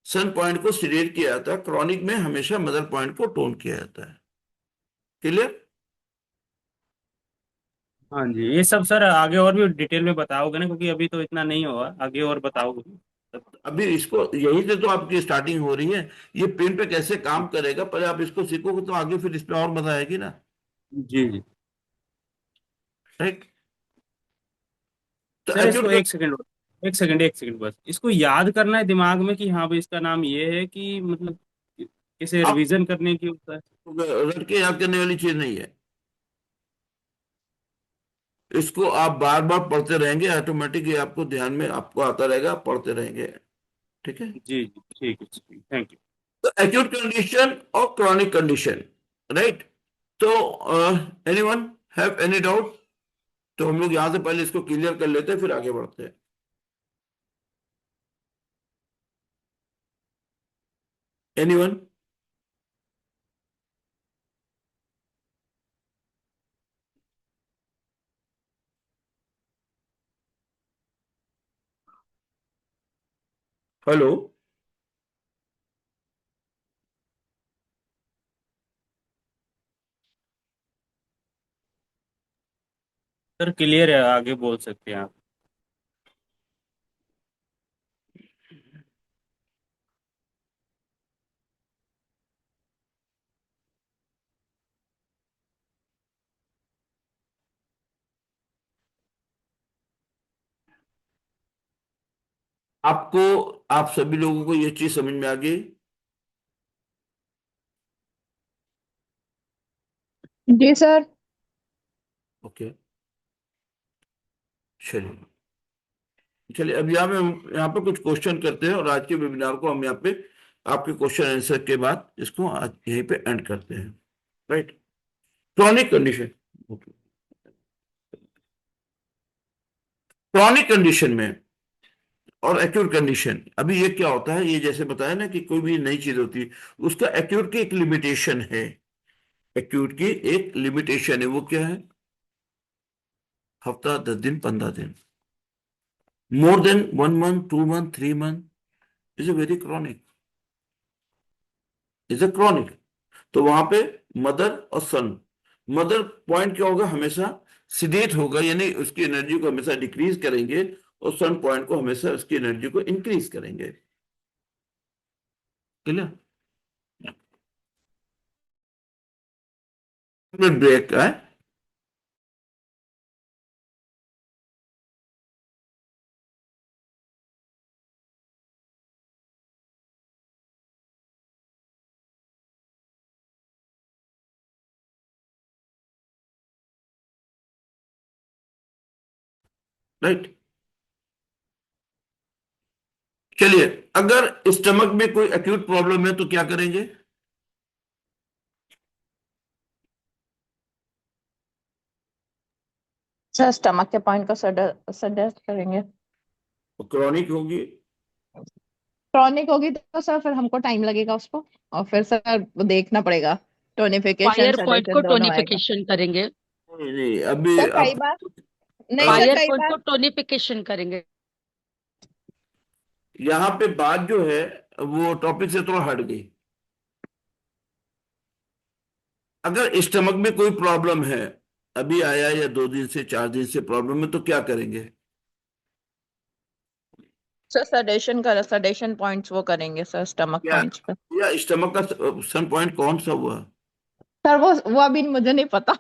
सन पॉइंट को स्टिरेट किया जाता है, क्रॉनिक में हमेशा मदर पॉइंट को टोन किया जाता है। क्लियर। हाँ जी, ये सब सर आगे और भी डिटेल में बताओगे ना, क्योंकि अभी तो इतना नहीं हुआ, आगे और बताओगे। अभी इसको यही से तो आपकी स्टार्टिंग हो रही है। ये पेन पे कैसे काम करेगा, पहले आप इसको सीखोगे तो आगे फिर इस पे और मजा आएगी ना। जी जी। राइट। तो सर इसको एक्यूट एक सेकंड बस, इसको याद करना है दिमाग में कि हाँ भाई इसका नाम ये है, कि मतलब किसे आप रिवीजन करने की होता है। रट के याद करने वाली चीज नहीं है। इसको आप बार बार पढ़ते रहेंगे, ऑटोमेटिक ये आपको ध्यान में आपको आता रहेगा, आप पढ़ते रहेंगे। ठीक है। जी जी ठीक है, थैंक यू। तो एक्यूट कंडीशन और क्रॉनिक कंडीशन। राइट। तो एनीवन हैव एनी डाउट? तो हम लोग यहां से पहले इसको क्लियर कर लेते हैं, फिर आगे बढ़ते हैं। एनीवन? हेलो। सर क्लियर है, आगे बोल सकते हैं आप। आपको आप सभी लोगों को ये चीज समझ में आ गई? जी सर। ओके। चलिए। चलिए अब यहाँ पे हम यहाँ पे कुछ क्वेश्चन करते हैं, और आज के वेबिनार को हम यहाँ पे आपके क्वेश्चन आंसर के बाद इसको आज यहीं पे एंड करते हैं। Right. Chronic condition. Chronic condition में और एक्यूट कंडीशन, अभी ये क्या होता है, ये जैसे बताया ना कि कोई भी नई चीज होती है, उसका एक्यूट की एक लिमिटेशन है। एक्यूट की एक लिमिटेशन है, वो क्या है? हफ्ता, 10 दिन, 15 दिन। More than 1 month, 2 month, 3 month is a very chronic, is a chronic. तो वहां पे मदर और सन, मदर पॉइंट क्या होगा, हमेशा सिडेट होगा, यानी उसकी एनर्जी को हमेशा डिक्रीज करेंगे, और सन पॉइंट को हमेशा उसकी एनर्जी को इंक्रीज करेंगे। क्लियर। ब्रेक का है। राइट। चलिए, अगर स्टमक में कोई एक्यूट प्रॉब्लम है तो क्या करेंगे? सर स्टमक के पॉइंट को सजेस्ट करेंगे। क्रॉनिक होगी? क्रॉनिक होगी तो सर फिर हमको टाइम लगेगा उसको, और फिर सर देखना पड़ेगा, टोनिफिकेशन फायर पॉइंट को सेडेशन दोनों आएगा। टोनिफिकेशन करेंगे। नहीं नहीं, अभी सर कई आप बार अ, नहीं सर, फायर कई पॉइंट बार को टोनिफिकेशन करेंगे। यहाँ पे बात जो है वो टॉपिक से थोड़ा हट गई। अगर स्टमक में कोई प्रॉब्लम है, अभी आया या 2 दिन से 4 दिन से प्रॉब्लम है, तो क्या करेंगे? सर सडेशन पॉइंट्स वो करेंगे सर, स्टमक क्या पॉइंट्स पे। या स्टमक का सन पॉइंट कौन सा हुआ सर वो अभी मुझे नहीं पता।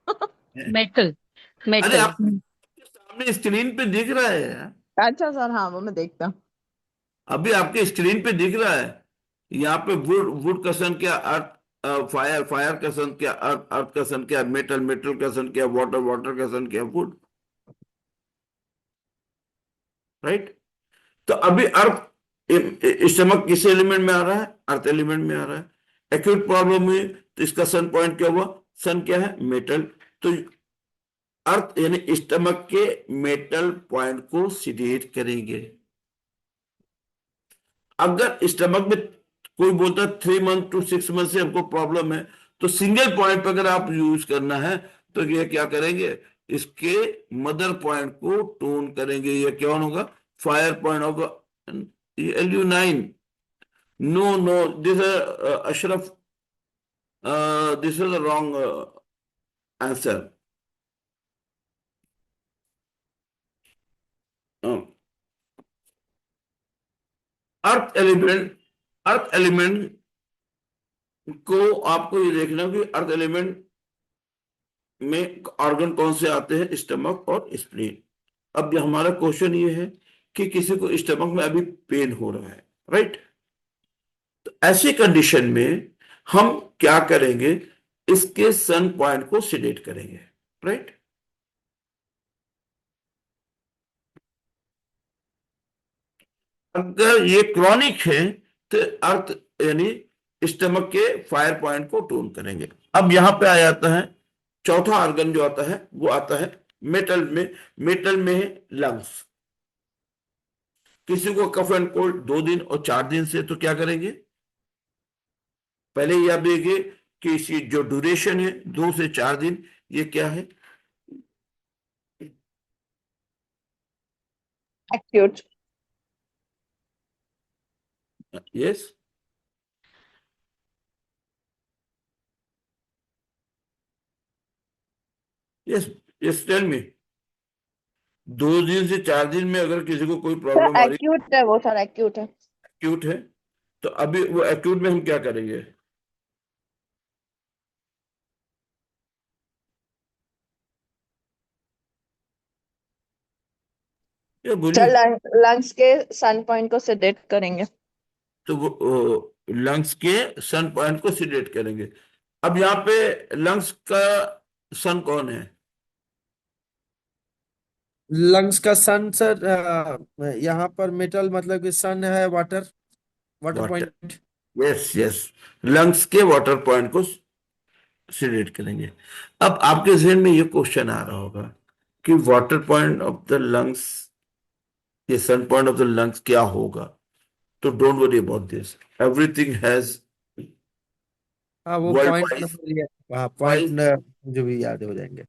है? मेटल अरे मेटल। आपके सामने स्क्रीन पे दिख रहा है यार। अच्छा सर, हाँ वो मैं देखता हूँ। अभी आपके स्क्रीन पे दिख रहा है। यहाँ पे वुड, वुड का सन क्या, अर्थ, फायर, फायर का सन क्या, अर्थ, अर्थ का सन क्या, मेटल, मेटल का सन क्या, वाटर, वाटर का सन क्या, वुड। राइट? तो अभी अर्थ, स्टमक किस एलिमेंट में आ रहा है? अर्थ एलिमेंट में आ रहा है। एक्यूट प्रॉब्लम हुई तो इसका सन पॉइंट क्या हुआ? सन क्या है? मेटल। तो अर्थ यानी स्टमक के मेटल पॉइंट को सिडेट करेंगे। अगर स्टमक में कोई बोलता है 3 मंथ to 6 मंथ से हमको प्रॉब्लम है, तो सिंगल पॉइंट पर अगर आप यूज करना है तो ये क्या करेंगे? इसके मदर पॉइंट को टोन करेंगे। ये क्या होगा? फायर पॉइंट होगा, LU9। No no, this Ashraf, this is wrong answer. Earth element को आपको ये देखना कि अर्थ एलिमेंट में ऑर्गन कौन से आते हैं? स्टमक और स्प्लीन। अब हमारा क्वेश्चन ये है कि किसी को स्टमक में अभी पेन हो रहा है, राइट? तो ऐसी कंडीशन में हम क्या करेंगे? इसके सन पॉइंट को सिलेक्ट करेंगे, राइट? अगर ये क्रॉनिक है तो अर्थ यानी स्टमक के फायर पॉइंट को टोन करेंगे। अब यहां पे आ जाता है चौथा ऑर्गन जो आता है, वो आता है मेटल में। मेटल में है लंग्स। किसी को कफ एंड कोल्ड 2 दिन और 4 दिन से, तो क्या करेंगे? पहले ये आप देखिए कि इसकी जो ड्यूरेशन है 2 से 4 दिन, ये क्या है? Acute. Yes, yes, yes, tell me. 2 दिन से 4 दिन में अगर किसी को कोई सर प्रॉब्लम आ रही एक्यूट है वो, सर एक्यूट है। है, एक्यूट है, तो अभी वो एक्यूट में हम क्या करेंगे? ये सर बोलिए। लंग्स के सन पॉइंट को सेडेट करेंगे। तो वो लंग्स के सन पॉइंट को सिलेक्ट करेंगे। अब यहाँ पे लंग्स का सन कौन है? लंग्स का सन सर, यहाँ पर मेटल मतलब कि सन है water, water water. Point. Yes, yes, lungs के वाटर पॉइंट को सिलेक्ट करेंगे। अब आपके जहन में ये क्वेश्चन आ रहा होगा कि water point of the lungs, ये सन पॉइंट ऑफ द लंग्स क्या होगा? तो don't worry about this, everything has हाँ वो वर्ल्ड पॉइंट वाइज। नंबर, हाँ पॉइंट जो भी याद हो जाएंगे।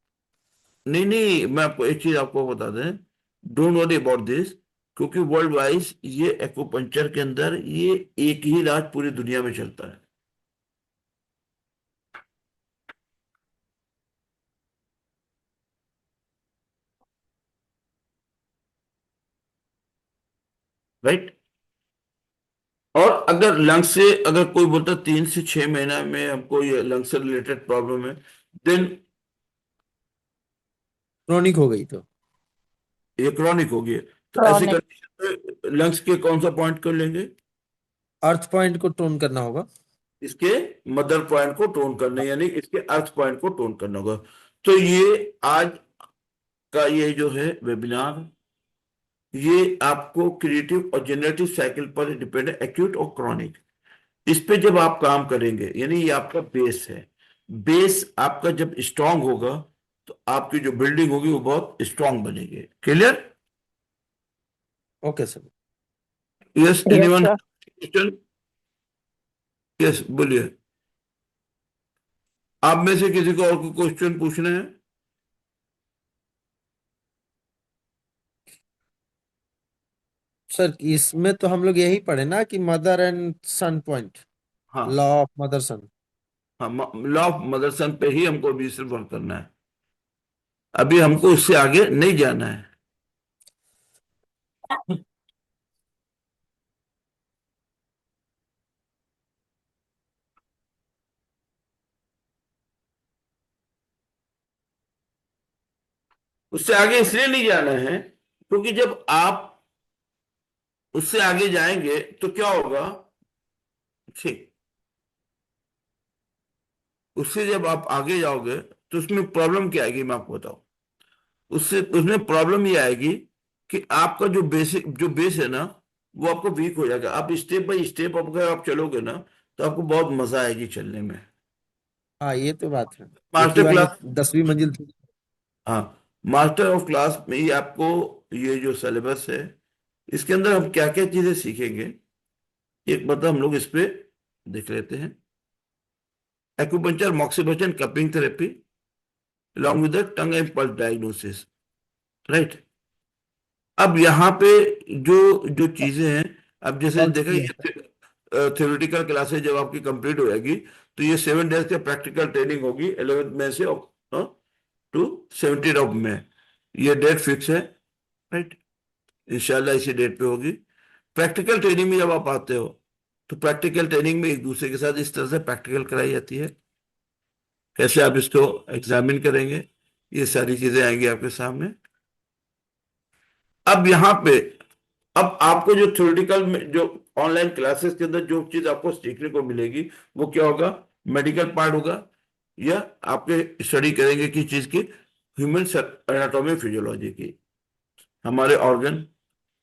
नहीं नहीं, मैं आपको एक चीज आपको बता दें, डोंट वरी अबाउट दिस, क्योंकि वर्ल्ड वाइज ये एक्यूपंक्चर के अंदर ये एक ही इलाज पूरी दुनिया में चलता है। राइट? और अगर लंग्स से, अगर कोई बोलता 3 से 6 महीना में हमको ये लंग्स से रिलेटेड प्रॉब्लम है, देन क्रॉनिक हो गई तो ये क्रॉनिक होगी। तो ऐसी क्रॉनिक। कंडीशन में लंग्स के कौन सा पॉइंट कर लेंगे? अर्थ पॉइंट को टोन करना होगा। इसके मदर पॉइंट को टोन करना, यानी इसके अर्थ पॉइंट को टोन करना होगा। तो ये आज का ये जो है वेबिनार, ये आपको क्रिएटिव और जनरेटिव साइकिल पर डिपेंड है, एक्यूट और क्रॉनिक। इस पे जब आप काम करेंगे, यानी ये आपका बेस है। बेस आपका जब स्ट्रांग होगा तो आपकी जो बिल्डिंग होगी वो बहुत स्ट्रांग बनेगी। Clear? Okay sir. Yes, yes anyone sir. Question? Yes, बोलिए। आप में से किसी को और कोई क्वेश्चन पूछना है? सर इसमें तो हम लोग यही पढ़े ना कि मदर एंड सन पॉइंट, हाँ लॉ ऑफ मदर सन। हाँ, लॉ ऑफ मदरसन पे ही हमको अभी सिर्फ वर्क करना है। अभी हमको उससे आगे नहीं जाना है। उससे आगे इसलिए नहीं जाना है क्योंकि जब आप उससे आगे जाएंगे तो क्या होगा, ठीक, उससे जब आप आगे जाओगे तो उसमें प्रॉब्लम क्या आएगी मैं आपको बताऊं। उससे उसमें प्रॉब्लम ये आएगी कि आपका जो बेसिक जो बेस है ना वो आपको वीक हो जाएगा। आप स्टेप बाय स्टेप अगर आप चलोगे ना तो आपको बहुत मजा आएगी चलने में। हाँ ये तो बात है। एक ही मास्टर बार में क्लास, 10वीं मंजिल थी। हाँ, मास्टर ऑफ क्लास में ही आपको ये जो सिलेबस है इसके अंदर हम क्या क्या चीजें सीखेंगे एक मतलब हम लोग इस पे देख लेते हैं। Acupuncture, moxibustion, cupping therapy along with the tongue and pulse diagnosis, right. अब यहाँ पे जो जो चीजें हैं, अब जैसे पल्स देखा भी है। ये थ्योरेटिकल क्लासेस जब आपकी कंप्लीट हो जाएगी तो ये 7 डेज का प्रैक्टिकल ट्रेनिंग होगी 11 मई से टू 17 ऑफ मई। ये डेट फिक्स है, राइट। इंशाल्लाह इसी डेट पे होगी। प्रैक्टिकल ट्रेनिंग में जब आप आते हो तो प्रैक्टिकल ट्रेनिंग में एक दूसरे के साथ इस तरह से प्रैक्टिकल कराई जाती है, कैसे आप इसको एग्जामिन करेंगे, ये सारी चीजें आएंगी आपके सामने। अब यहाँ पे अब आपको जो थ्योरेटिकल में जो ऑनलाइन क्लासेस के अंदर जो चीज आपको सीखने को मिलेगी वो क्या होगा, मेडिकल पार्ट होगा, या आपके स्टडी करेंगे किस चीज की, ह्यूमन एनाटॉमी फिजियोलॉजी की। हमारे ऑर्गन,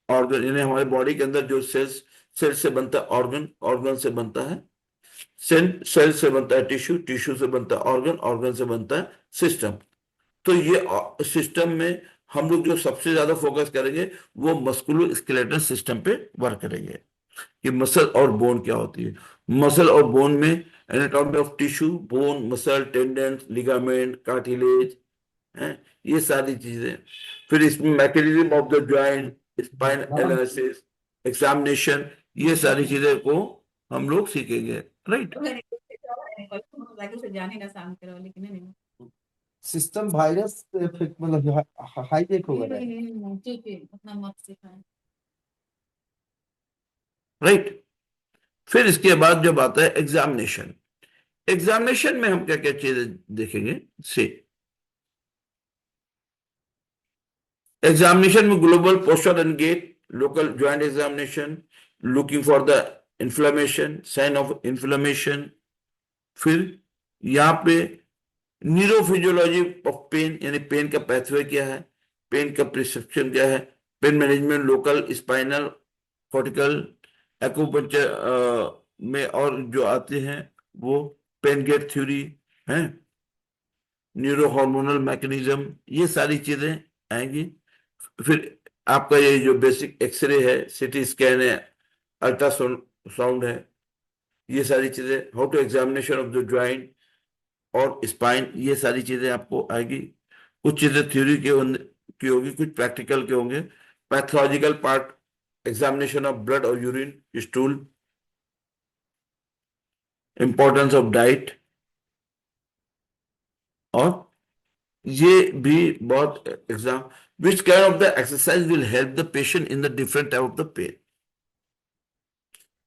ऑर्गन यानी हमारे बॉडी के अंदर जो सेल्स, सेल से बनता है ऑर्गन, ऑर्गन से बनता है सेल, सेल से बनता है टिश्यू, टिश्यू से बनता है ऑर्गन, ऑर्गन से बनता है सिस्टम। तो ये सिस्टम में हम लोग जो सबसे ज्यादा फोकस करेंगे वो मस्कुलो स्केलेटल सिस्टम पे वर्क करेंगे कि मसल और बोन क्या होती है। मसल और बोन में anatomy of tissue, bone, muscle, tendons, ligament, cartilage है, ये सारी चीजें। फिर इसमें mechanism of the joint, spine analysis, examination, ये सारी चीजें को हम लोग सीखेंगे, राइट। सिस्टम वायरस इफेक्ट मतलब हाईटेक हो गया है। राइट। फिर इसके बाद जब आता है एग्जामिनेशन, एग्जामिनेशन में हम क्या क्या चीजें देखेंगे से, एग्जामिनेशन में global posture and gait, local joint examination, looking for the inflammation, sign of inflammation. फिर यहाँ पे न्यूरोफिजियोलॉजी ऑफ पेन, यानी पेन का पैथवे क्या है, पेन का प्रिस्क्रिप्शन क्या है, pain management, local, spinal, cortical, acupuncture में और जो आते हैं वो पेन गेट थ्योरी है, न्यूरो हार्मोनल मैकेनिज्म, ये सारी चीजें आएंगी। फिर आपका ये जो बेसिक एक्सरे है, सीटी स्कैन है, अल्ट्रासाउंड साउंड है, ये सारी चीजें, how to examination of the joint और स्पाइन, ये सारी चीजें आपको आएगी। कुछ चीजें थ्योरी की होगी, कुछ प्रैक्टिकल के होंगे। Pathological part, examination of blood और urine, stool, importance of diet, और ये भी बहुत exam, which kind of the exercise will help the patient in the different type of the pain,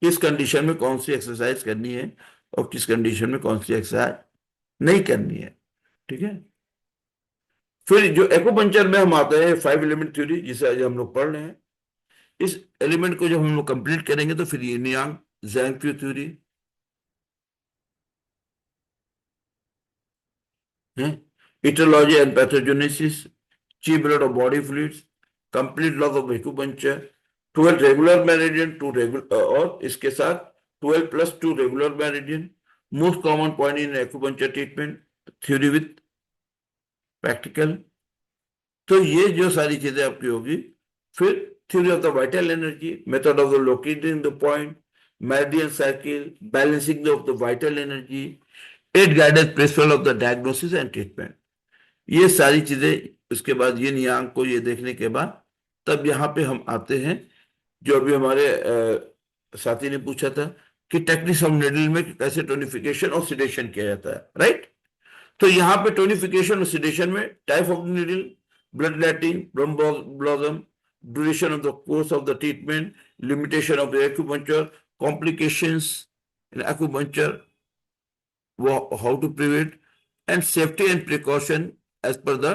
किस कंडीशन में कौन सी एक्सरसाइज करनी है और किस कंडीशन में कौन सी एक्सरसाइज नहीं करनी है, ठीक है। फिर जो एक्यूपंक्चर में हम आते हैं 5 एलिमेंट थ्योरी, जिसे आज हम लोग पढ़ रहे हैं। इस एलिमेंट को जब हम लोग कंप्लीट करेंगे तो फिर ये नियांग जैंग थ्योरी है, इटोलॉजी एंड पैथोजेनेसिस, ची ब्लड और body fluids, complete loss of acupuncture, 12 regular meridian, 2 regular और इसके साथ 12 plus 2 regular meridian, most common point in acupuncture treatment, theory with practical. तो ये जो सारी चीजें आपकी होगी। फिर theory of the vital energy, method of the locating the point, meridian circle, balancing of the vital energy, 8 guided principle of the diagnosis and treatment. ये सारी चीजें उसके बाद ये नियांक को ये देखने के बाद तब यहाँ पे हम आते हैं जो अभी हमारे साथी ने पूछा था कि टेक्निक्स ऑफ निडल में कैसे टोनिफिकेशन और सिडेशन किया जाता है, राइट। तो यहाँ पे टोनिफिकेशन और सिडेशन में type of needle, blood letting, blossom, duration of the course of the treatment, limitation of the acupuncture, complications in acupuncture, how to prevent, and safety and precaution as per the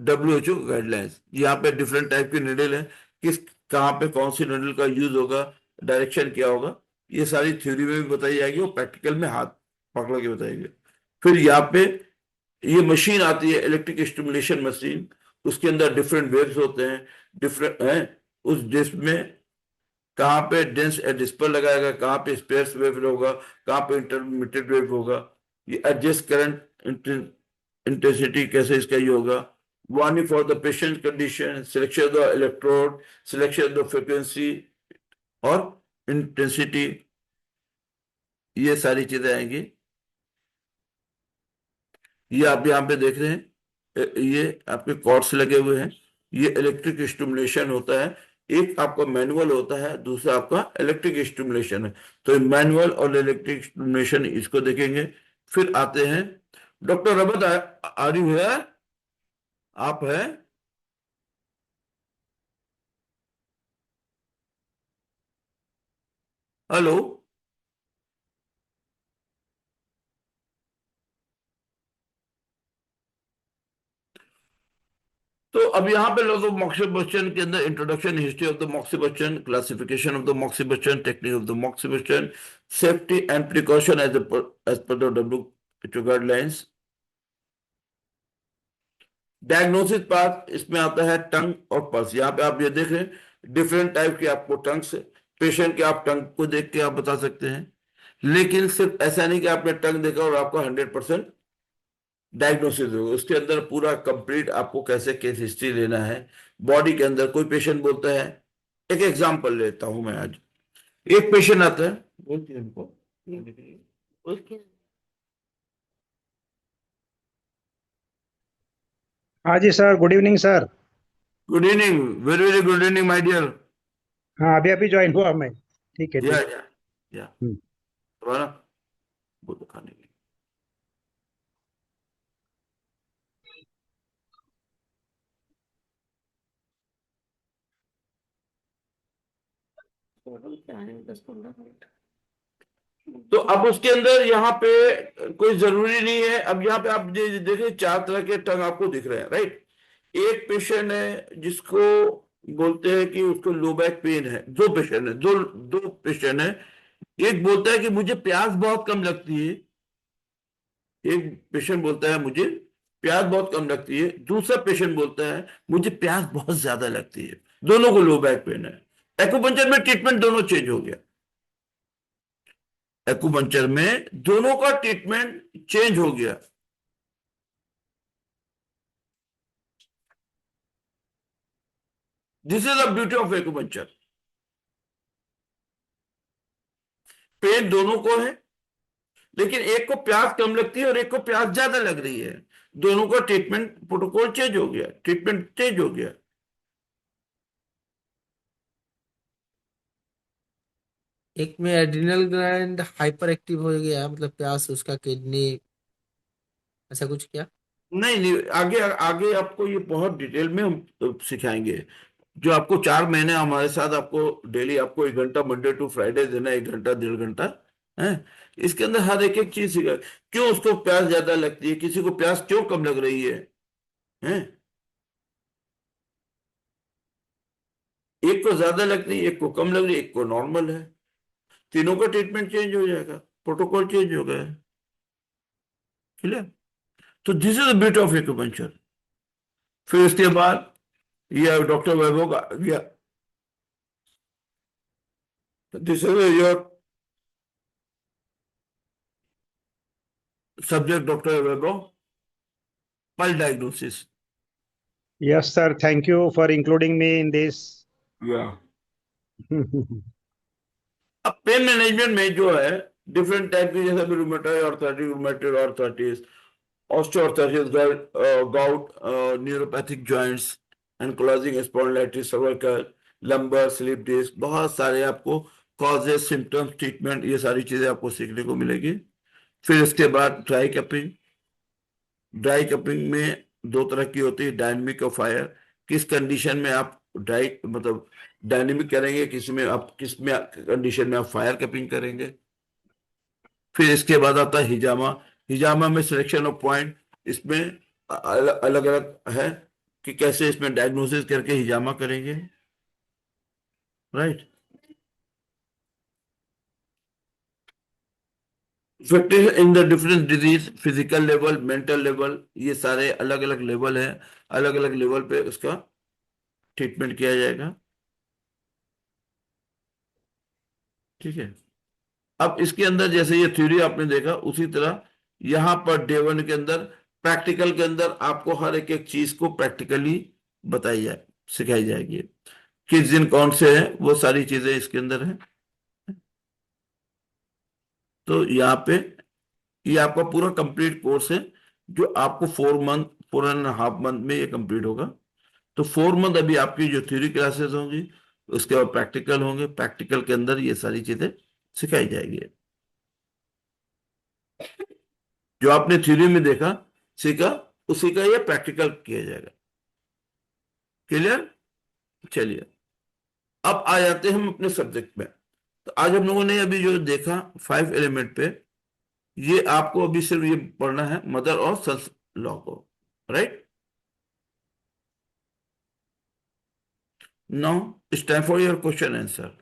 WHO guidelines। यहाँ पे different type के needle है, किस कहाँ पे कौन सी needle का use होगा, डायरेक्शन क्या होगा, ये सारी थ्योरी में भी बताई जाएगी और प्रैक्टिकल में हाथ पकड़ के बताएंगे। फिर यहाँ पे ये मशीन आती है, इलेक्ट्रिक स्टिमुलेशन मशीन, उसके अंदर डिफरेंट वेव्स होते हैं, डिफरेंट है। उस डिस्क में कहाँ पे डेंस डिस्पर लगाएगा, कहाँ पे स्पेस वेव होगा, कहाँ पे इंटरमीडिएट वेव होगा, ये एडजस्ट करंट इंटेंसिटी कैसे इसका ये होगा, warning for the patient condition, selection of the electrode, selection of the frequency और इंटेंसिटी, ये सारी चीजें आएंगी। ये आप यहाँ पे देख रहे हैं, ये आपके कॉर्ड्स लगे हुए हैं, ये इलेक्ट्रिक स्टिमुलेशन होता है। एक आपका मैनुअल होता है, दूसरा आपका इलेक्ट्रिक स्टिमुलेशन है। तो मैनुअल और इलेक्ट्रिक स्टिमुलेशन इसको देखेंगे। फिर आते हैं डॉक्टर रबत, आर यू है, आप है? हेलो, तो अब यहाँ पे लॉस ऑफ मॉक्सिबस्चन के अंदर introduction, history of the moxibustion, classification of the moxibustion, technique of the moxibustion, safety and precaution as per the WHO guidelines. Diagnosis part इसमें आता है टंग और पल्स। यहाँ पे आप ये देख रहे हैं डिफरेंट टाइप के आपको टंग्स, पेशेंट के आप टंग को देख के आप बता सकते हैं, लेकिन सिर्फ ऐसा नहीं कि आपने टंग देखा और आपका 100% डायग्नोसिस होगा। उसके अंदर पूरा कंप्लीट आपको कैसे केस हिस्ट्री लेना है, बॉडी के अंदर कोई पेशेंट बोलता है, एक एग्जांपल लेता हूं मैं आज। एक पेशेंट आता है, बोलती है उनको, हाँ जी sir, good evening sir. Good evening, very very good evening my dear. हाँ, अभी अभी ज्वाइन हुआ मैं। ठीक है, या ठीक। या हम्म। दोबारा बोलो खाने के लिए। तो अब उसके अंदर यहाँ पे कोई जरूरी नहीं है। अब यहाँ पे आप देखिए 4 तरह के टंग आपको दिख रहे हैं, राइट। एक पेशेंट है जिसको बोलते हैं कि उसको लो बैक पेन है, दो पेशेंट है, दो पेशेंट है। एक बोलता है कि मुझे प्यास बहुत कम लगती है, एक पेशेंट बोलता है मुझे प्यास बहुत कम लगती है, दूसरा पेशेंट बोलता है मुझे प्यास बहुत ज्यादा लगती है। दोनों को लो बैक पेन है। एक्यूपंक्चर में ट्रीटमेंट दोनों चेंज हो गया, एक्यूपंक्चर में दोनों का ट्रीटमेंट चेंज हो गया। This is the beauty of acupuncture. Pain दोनों को है, लेकिन एक को प्यास कम लगती है और एक को प्यास ज्यादा लग रही है। दोनों का ट्रीटमेंट प्रोटोकॉल चेंज हो गया, ट्रीटमेंट चेंज हो गया। एक में एड्रिनल ग्लैंड हाइपर एक्टिव हो गया, मतलब प्यास, उसका किडनी, ऐसा कुछ क्या? नहीं नहीं, आगे आगे आपको ये बहुत डिटेल में हम सिखाएंगे। जो आपको 4 महीने हमारे साथ आपको डेली आपको 1 घंटा मंडे टू फ्राइडे देना, 1 घंटा 1.5 घंटा है। इसके अंदर हर एक चीज सिखा, क्यों उसको प्यास ज्यादा लगती है, किसी को प्यास क्यों कम लग रही है, हैं? एक को ज्यादा लगती है, एक को कम लग रही है, एक को नॉर्मल है। तीनों का ट्रीटमेंट चेंज हो जाएगा, प्रोटोकॉल चेंज हो गया। क्लियर? तो this is the beauty of acupuncture. फिर उसके बाद ये डॉक्टर वैभव का या this is your subject doctor Vaibhav, pulse diagnosis. Yes, sir. Thank you for including me in this. या अब पेन मैनेजमेंट में जो है डिफरेंट टाइप की, जैसे rheumatoid arthritis, rheumatoid arthritis, osteoarthritis, gout, neuropathic joints, ankylosing spondylitis, cervical, lumbar, slip disc, बहुत सारे आपको कॉजेस, सिम्टम्स, ट्रीटमेंट, ये सारी चीजें आपको सीखने को मिलेगी। फिर इसके बाद ड्राई कपिंग। ड्राई कपिंग में दो तरह की होती है, डायनेमिक और फायर। किस कंडीशन में आप ड्राई मतलब डायनेमिक करेंगे, किस में आप किस में कंडीशन में आप फायर कपिंग करेंगे। फिर इसके बाद आता है हिजामा। हिजामा में सिलेक्शन ऑफ पॉइंट, इसमें अलग अलग है कि कैसे इसमें डायग्नोसिस करके हिजामा करेंगे, right. Effective in the different disease, physical level, mental level, ये सारे अलग अलग लेवल है, अलग अलग लेवल पे उसका ट्रीटमेंट किया जाएगा, ठीक है। अब इसके अंदर जैसे ये थ्योरी आपने देखा, उसी तरह यहाँ पर डे 1 के अंदर प्रैक्टिकल के अंदर आपको हर एक एक चीज को प्रैक्टिकली बताई जाए, सिखाई जाएगी। किस दिन कौन से हैं वो सारी चीजें इसके अंदर है। तो यहाँ पे ये आपका पूरा कंप्लीट कोर्स है, जो आपको 4 मंथ, 4.5 मंथ में ये कंप्लीट होगा। तो 4 मंथ अभी आपकी जो थ्योरी क्लासेस होंगी, उसके बाद प्रैक्टिकल होंगे, प्रैक्टिकल के अंदर ये सारी चीजें सिखाई जाएगी। जो आपने थ्योरी में देखा, सीखा, उसी का ये प्रैक्टिकल किया जाएगा। क्लियर? चलिए अब आ जाते हैं हम अपने सब्जेक्ट में। तो आज हम लोगों ने अभी जो देखा 5 एलिमेंट पे, ये आपको अभी सिर्फ ये पढ़ना है मदर और सन्स लॉ को, right. Now it's time for your question answer.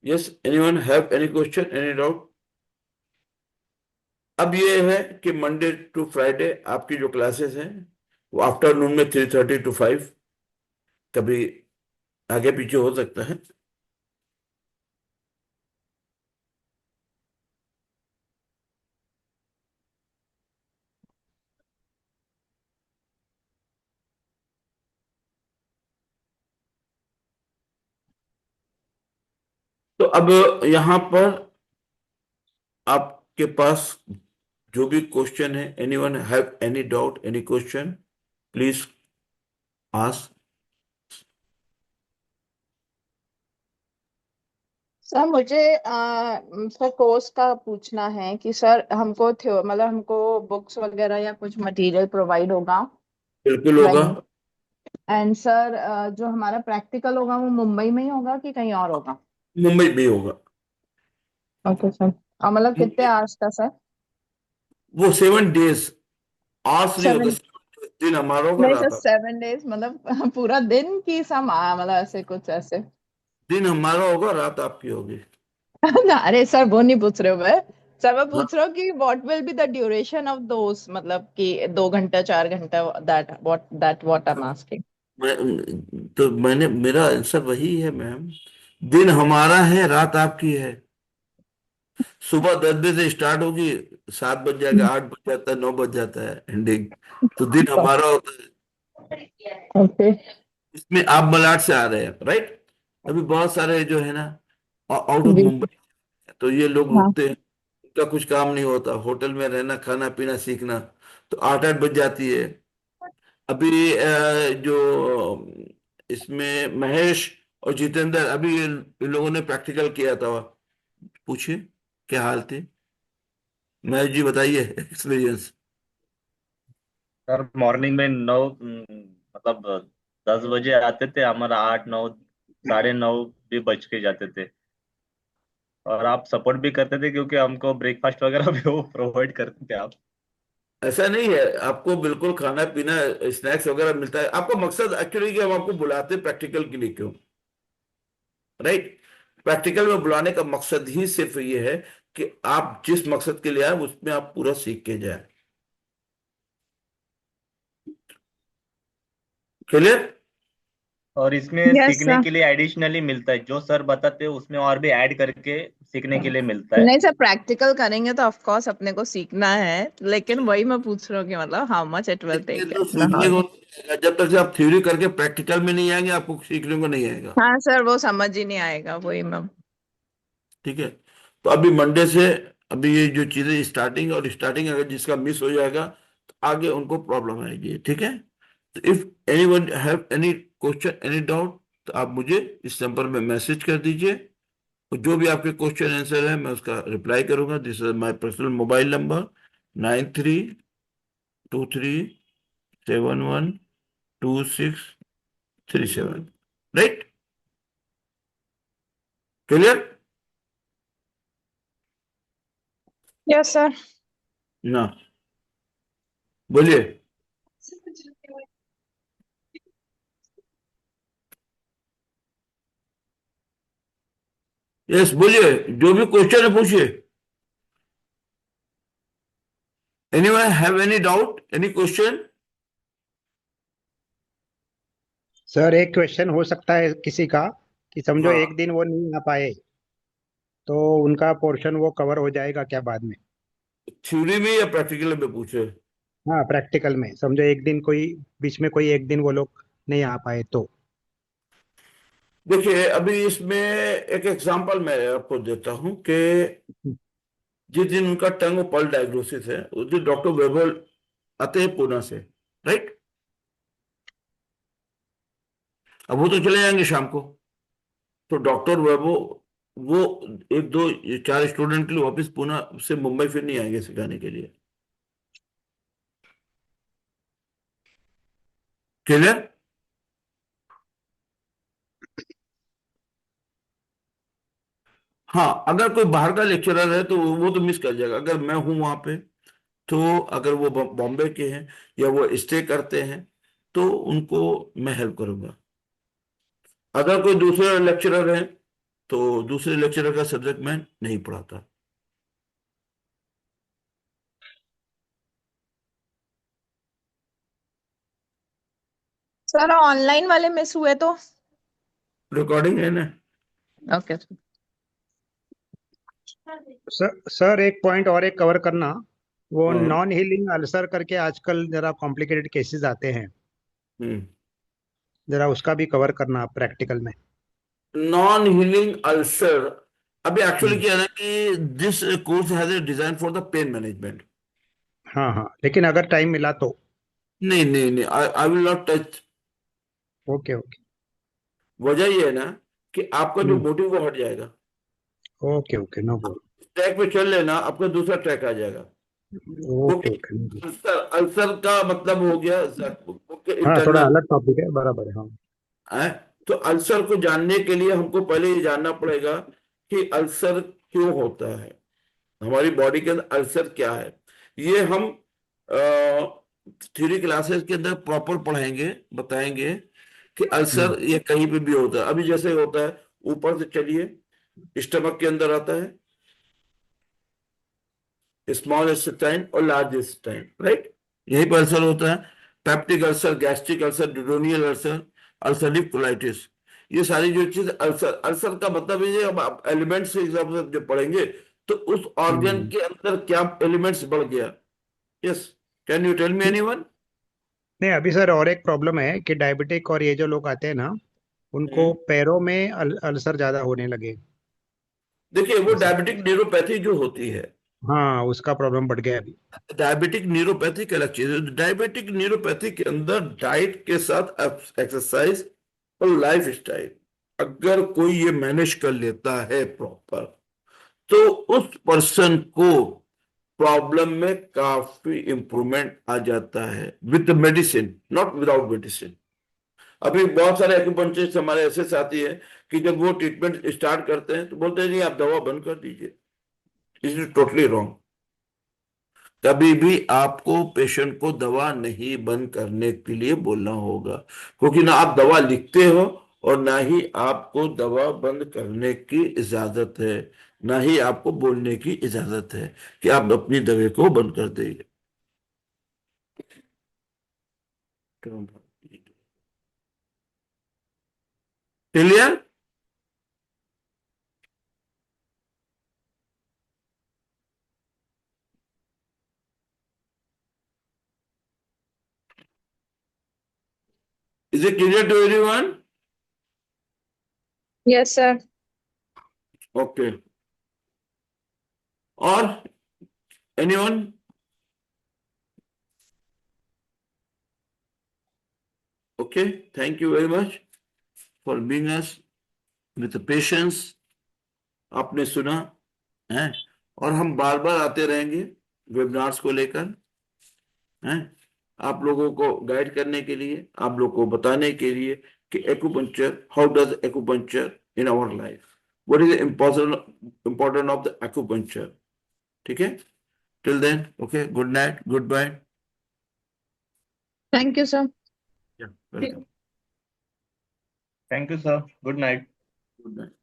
Yes, anyone have any question, any doubt? अब ये है कि मंडे टू फ्राइडे आपकी जो क्लासेस हैं वो आफ्टरनून में 3:30 to 5, कभी आगे पीछे हो सकता है। तो अब यहां पर आपके पास जो भी क्वेश्चन है, anyone have any doubt, any question, please ask. Sir मुझे सर कोर्स का पूछना है कि सर हमको मतलब हमको बुक्स वगैरह या कुछ मटेरियल प्रोवाइड होगा, बिल्कुल होगा। राइट। एंड सर जो हमारा प्रैक्टिकल होगा वो मुंबई में ही होगा कि कहीं और होगा? मुंबई में होगा। Okay sir. और मतलब कितने आवर्स का सर? वो 7 days, आज नहीं होगा, 7? 7 दिन हमारा होगा, नहीं सर, रात 7 days मतलब पूरा दिन की सम मतलब ऐसे कुछ ऐसे? दिन हमारा होगा, रात आपकी होगी। अरे सर वो नहीं पूछ रहे हो मैं। सर मैं हाँ, पूछ रहा हूँ कि what will be the duration of those, मतलब कि 2 घंटा 4 घंटा, that what I am asking. तो मैंने मेरा आंसर वही है मैम, दिन हमारा है, रात आपकी है। सुबह 10 बजे से स्टार्ट होगी, 7 बज जाएगा, 8 बज जाता है, 9 बज जाता है एंडिंग। तो दिन हमारा होता है। ओके। इसमें आप मलाड से आ रहे हैं, राइट। अभी बहुत सारे जो है ना आउट ऑफ जी। मुंबई, तो ये लोग हाँ। रुकते हैं, उनका कुछ काम नहीं होता, होटल में रहना, खाना पीना, सीखना, तो 8-8 बज जाती है। अभी जो इसमें महेश और जितेंद्र, अभी इन लोगों ने प्रैक्टिकल किया था, पूछिए क्या हाल थी। महेश जी बताइए एक्सपीरियंस। सर मॉर्निंग में 9 मतलब 10 बजे आते थे, हमारा 8 9 9:30 भी बज के जाते थे। और आप सपोर्ट भी करते थे क्योंकि हमको ब्रेकफास्ट वगैरह भी वो प्रोवाइड करते थे आप। ऐसा नहीं है, आपको बिल्कुल खाना पीना स्नैक्स वगैरह मिलता है। आपका मकसद एक्चुअली कि हम आपको बुलाते हैं प्रैक्टिकल के लिए, क्यों? राइट। प्रैक्टिकल में बुलाने का मकसद ही सिर्फ ये है कि आप जिस मकसद के लिए आए उसमें आप पूरा सीख के जाए। क्लियर? और इसमें Yes, सीखने sir. के लिए एडिशनली मिलता है, जो सर बताते हैं उसमें और भी ऐड करके सीखने के लिए मिलता है। नहीं सर, प्रैक्टिकल करेंगे तो ऑफ कोर्स अपने को सीखना है, लेकिन वही मैं पूछ रहा हूँ कि मतलब हाउ मच इट विल सीखने टेक तो द सीखने हाउ। को नहीं आएगा। जब तक से आप थ्योरी करके प्रैक्टिकल में नहीं आएंगे आपको सीखने को नहीं आएगा। हाँ सर, वो समझ ही नहीं आएगा, वही मैं। ठीक है। तो अभी मंडे से, अभी ये जो चीजें स्टार्टिंग, और स्टार्टिंग अगर जिसका मिस हो जाएगा तो आगे उनको प्रॉब्लम आएगी। ठीक है। तो if anyone have any question, any doubt, तो आप मुझे इस नंबर में मैसेज कर दीजिए, और जो भी आपके क्वेश्चन आंसर है मैं उसका रिप्लाई करूंगा। This is my personal mobile number, 9323712637। Right? Clear? Yes, sir. ना, बोलिए। यस, बोलिए, जो भी क्वेश्चन है पूछिए। Anyone have any doubt, any question? Sir एक क्वेश्चन हो सकता है किसी का, कि समझो हाँ, एक दिन वो नहीं आ पाए, तो उनका पोर्शन वो कवर हो जाएगा क्या बाद में? थ्योरी में या प्रैक्टिकल में पूछे? हाँ, प्रैक्टिकल में समझो एक दिन कोई, बीच में कोई एक दिन वो लोग नहीं आ पाए तो। देखिए, अभी इसमें एक एग्जांपल मैं आपको देता हूं कि जिस दिन उनका टंग और पल्स डायग्नोसिस है उस दिन डॉक्टर वैभव आते हैं पुणे से। राइट? अब वो तो चले जाएंगे शाम को, तो डॉक्टर वैभव वो एक दो चार स्टूडेंट के लिए वापस पुणे से मुंबई फिर नहीं आएंगे सिखाने के लिए। क्लियर? हाँ, अगर कोई बाहर का लेक्चरर है तो वो तो मिस कर जाएगा। अगर मैं हूं वहां पे, तो अगर वो बॉम्बे के हैं या वो स्टे करते हैं तो उनको मैं हेल्प करूंगा। अगर कोई दूसरे लेक्चरर है तो दूसरे लेक्चरर का सब्जेक्ट मैं नहीं पढ़ाता। सर ऑनलाइन वाले मिस हुए तो? रिकॉर्डिंग है ना? ओके। सर एक पॉइंट और एक कवर करना, वो हाँ। नॉन हीलिंग अल्सर करके आजकल जरा कॉम्प्लिकेटेड केसेस आते हैं, हम्म। जरा उसका भी कवर करना प्रैक्टिकल में। नॉन हीलिंग अल्सर, अभी एक्चुअली हम्म, क्या है ना कि this course has a design for the pain management. हाँ हाँ, लेकिन अगर टाइम मिला तो। नहीं नहीं नहीं, I will not touch. Okay okay. वजह ये है ना कि आपका जो हम्म, मोटिव वो हट जाएगा। Okay okay, no problem. Track पे चल लेना, आपका दूसरा ट्रैक आ जाएगा। Okay okay. Okay, no problem। Ulcer, ulcer का मतलब हो गया ओके, हाँ, थोड़ा इंटरनल अलग टॉपिक है, बराबर है, हाँ। है। तो अल्सर को जानने के लिए हमको पहले ये जानना पड़ेगा कि अल्सर क्यों होता है, हमारी बॉडी के अंदर अल्सर क्या है। ये हम थ्योरी क्लासेस के अंदर प्रॉपर पढ़ाएंगे, बताएंगे कि हम्म अल्सर ये कहीं पे भी होता है। अभी जैसे होता है, ऊपर से चलिए, स्टमक के अंदर आता है स्मॉल इंटेस्टाइन और लार्ज इंटेस्टाइन। राइट? यही पर अल्सर होता है। Peptic ulcer, gastric ulcer, duodenal ulcer, ulcerative colitis, ये सारी जो चीज अल्सर, अल्सर का मतलब ये अब आप एलिमेंट्स के हिसाब से जब पढ़ेंगे तो उस ऑर्गन हम्म। के अंदर क्या एलिमेंट्स बढ़ गया। Yes, can you tell me anyone? नहीं, अभी सर और एक प्रॉब्लम है कि डायबिटिक और ये जो लोग आते हैं ना, उनको पैरों में अल्सर ज्यादा होने लगे। देखिए, वो ऐसा, डायबिटिक न्यूरोपैथी जो होती है, हाँ, उसका प्रॉब्लम बढ़ गया अभी। डायबिटिक न्यूरोपैथी की अलग चीज है। डायबिटिक न्यूरोपैथी के अंदर डाइट के साथ एक्सरसाइज और लाइफ स्टाइल अगर कोई ये मैनेज कर लेता है प्रॉपर, तो उस पर्सन को प्रॉब्लम में काफी इंप्रूवमेंट आ जाता है with medicine, not without medicine. अभी बहुत सारे एक्यूपंक्चरिस्ट हमारे ऐसे साथी हैं कि जब वो ट्रीटमेंट स्टार्ट करते हैं तो बोलते हैं नहीं, आप दवा बंद कर दीजिए। Is totally wrong. कभी भी आपको पेशेंट को दवा नहीं बंद करने के लिए बोलना होगा, क्योंकि ना आप दवा लिखते हो और ना ही आपको दवा बंद करने की इजाजत है, ना ही आपको बोलने की इजाजत है कि आप अपनी दवा को बंद कर देंगे। Clear? Is it clear to everyone? Yes, sir. Okay. Or anyone? Okay. Thank you very much for being us with the patience. आपने सुना है, और हम बार बार आते रहेंगे वेबिनार्स को लेकर, हैं, आप लोगों को गाइड करने के लिए, आप लोगों को बताने के लिए कि acupuncture, how does acupuncture in our life, what is important of the acupuncture. ठीक है? Till then, okay, good night, goodbye. Thank you, sir. Welcome. Thank you sir, good night. Good night.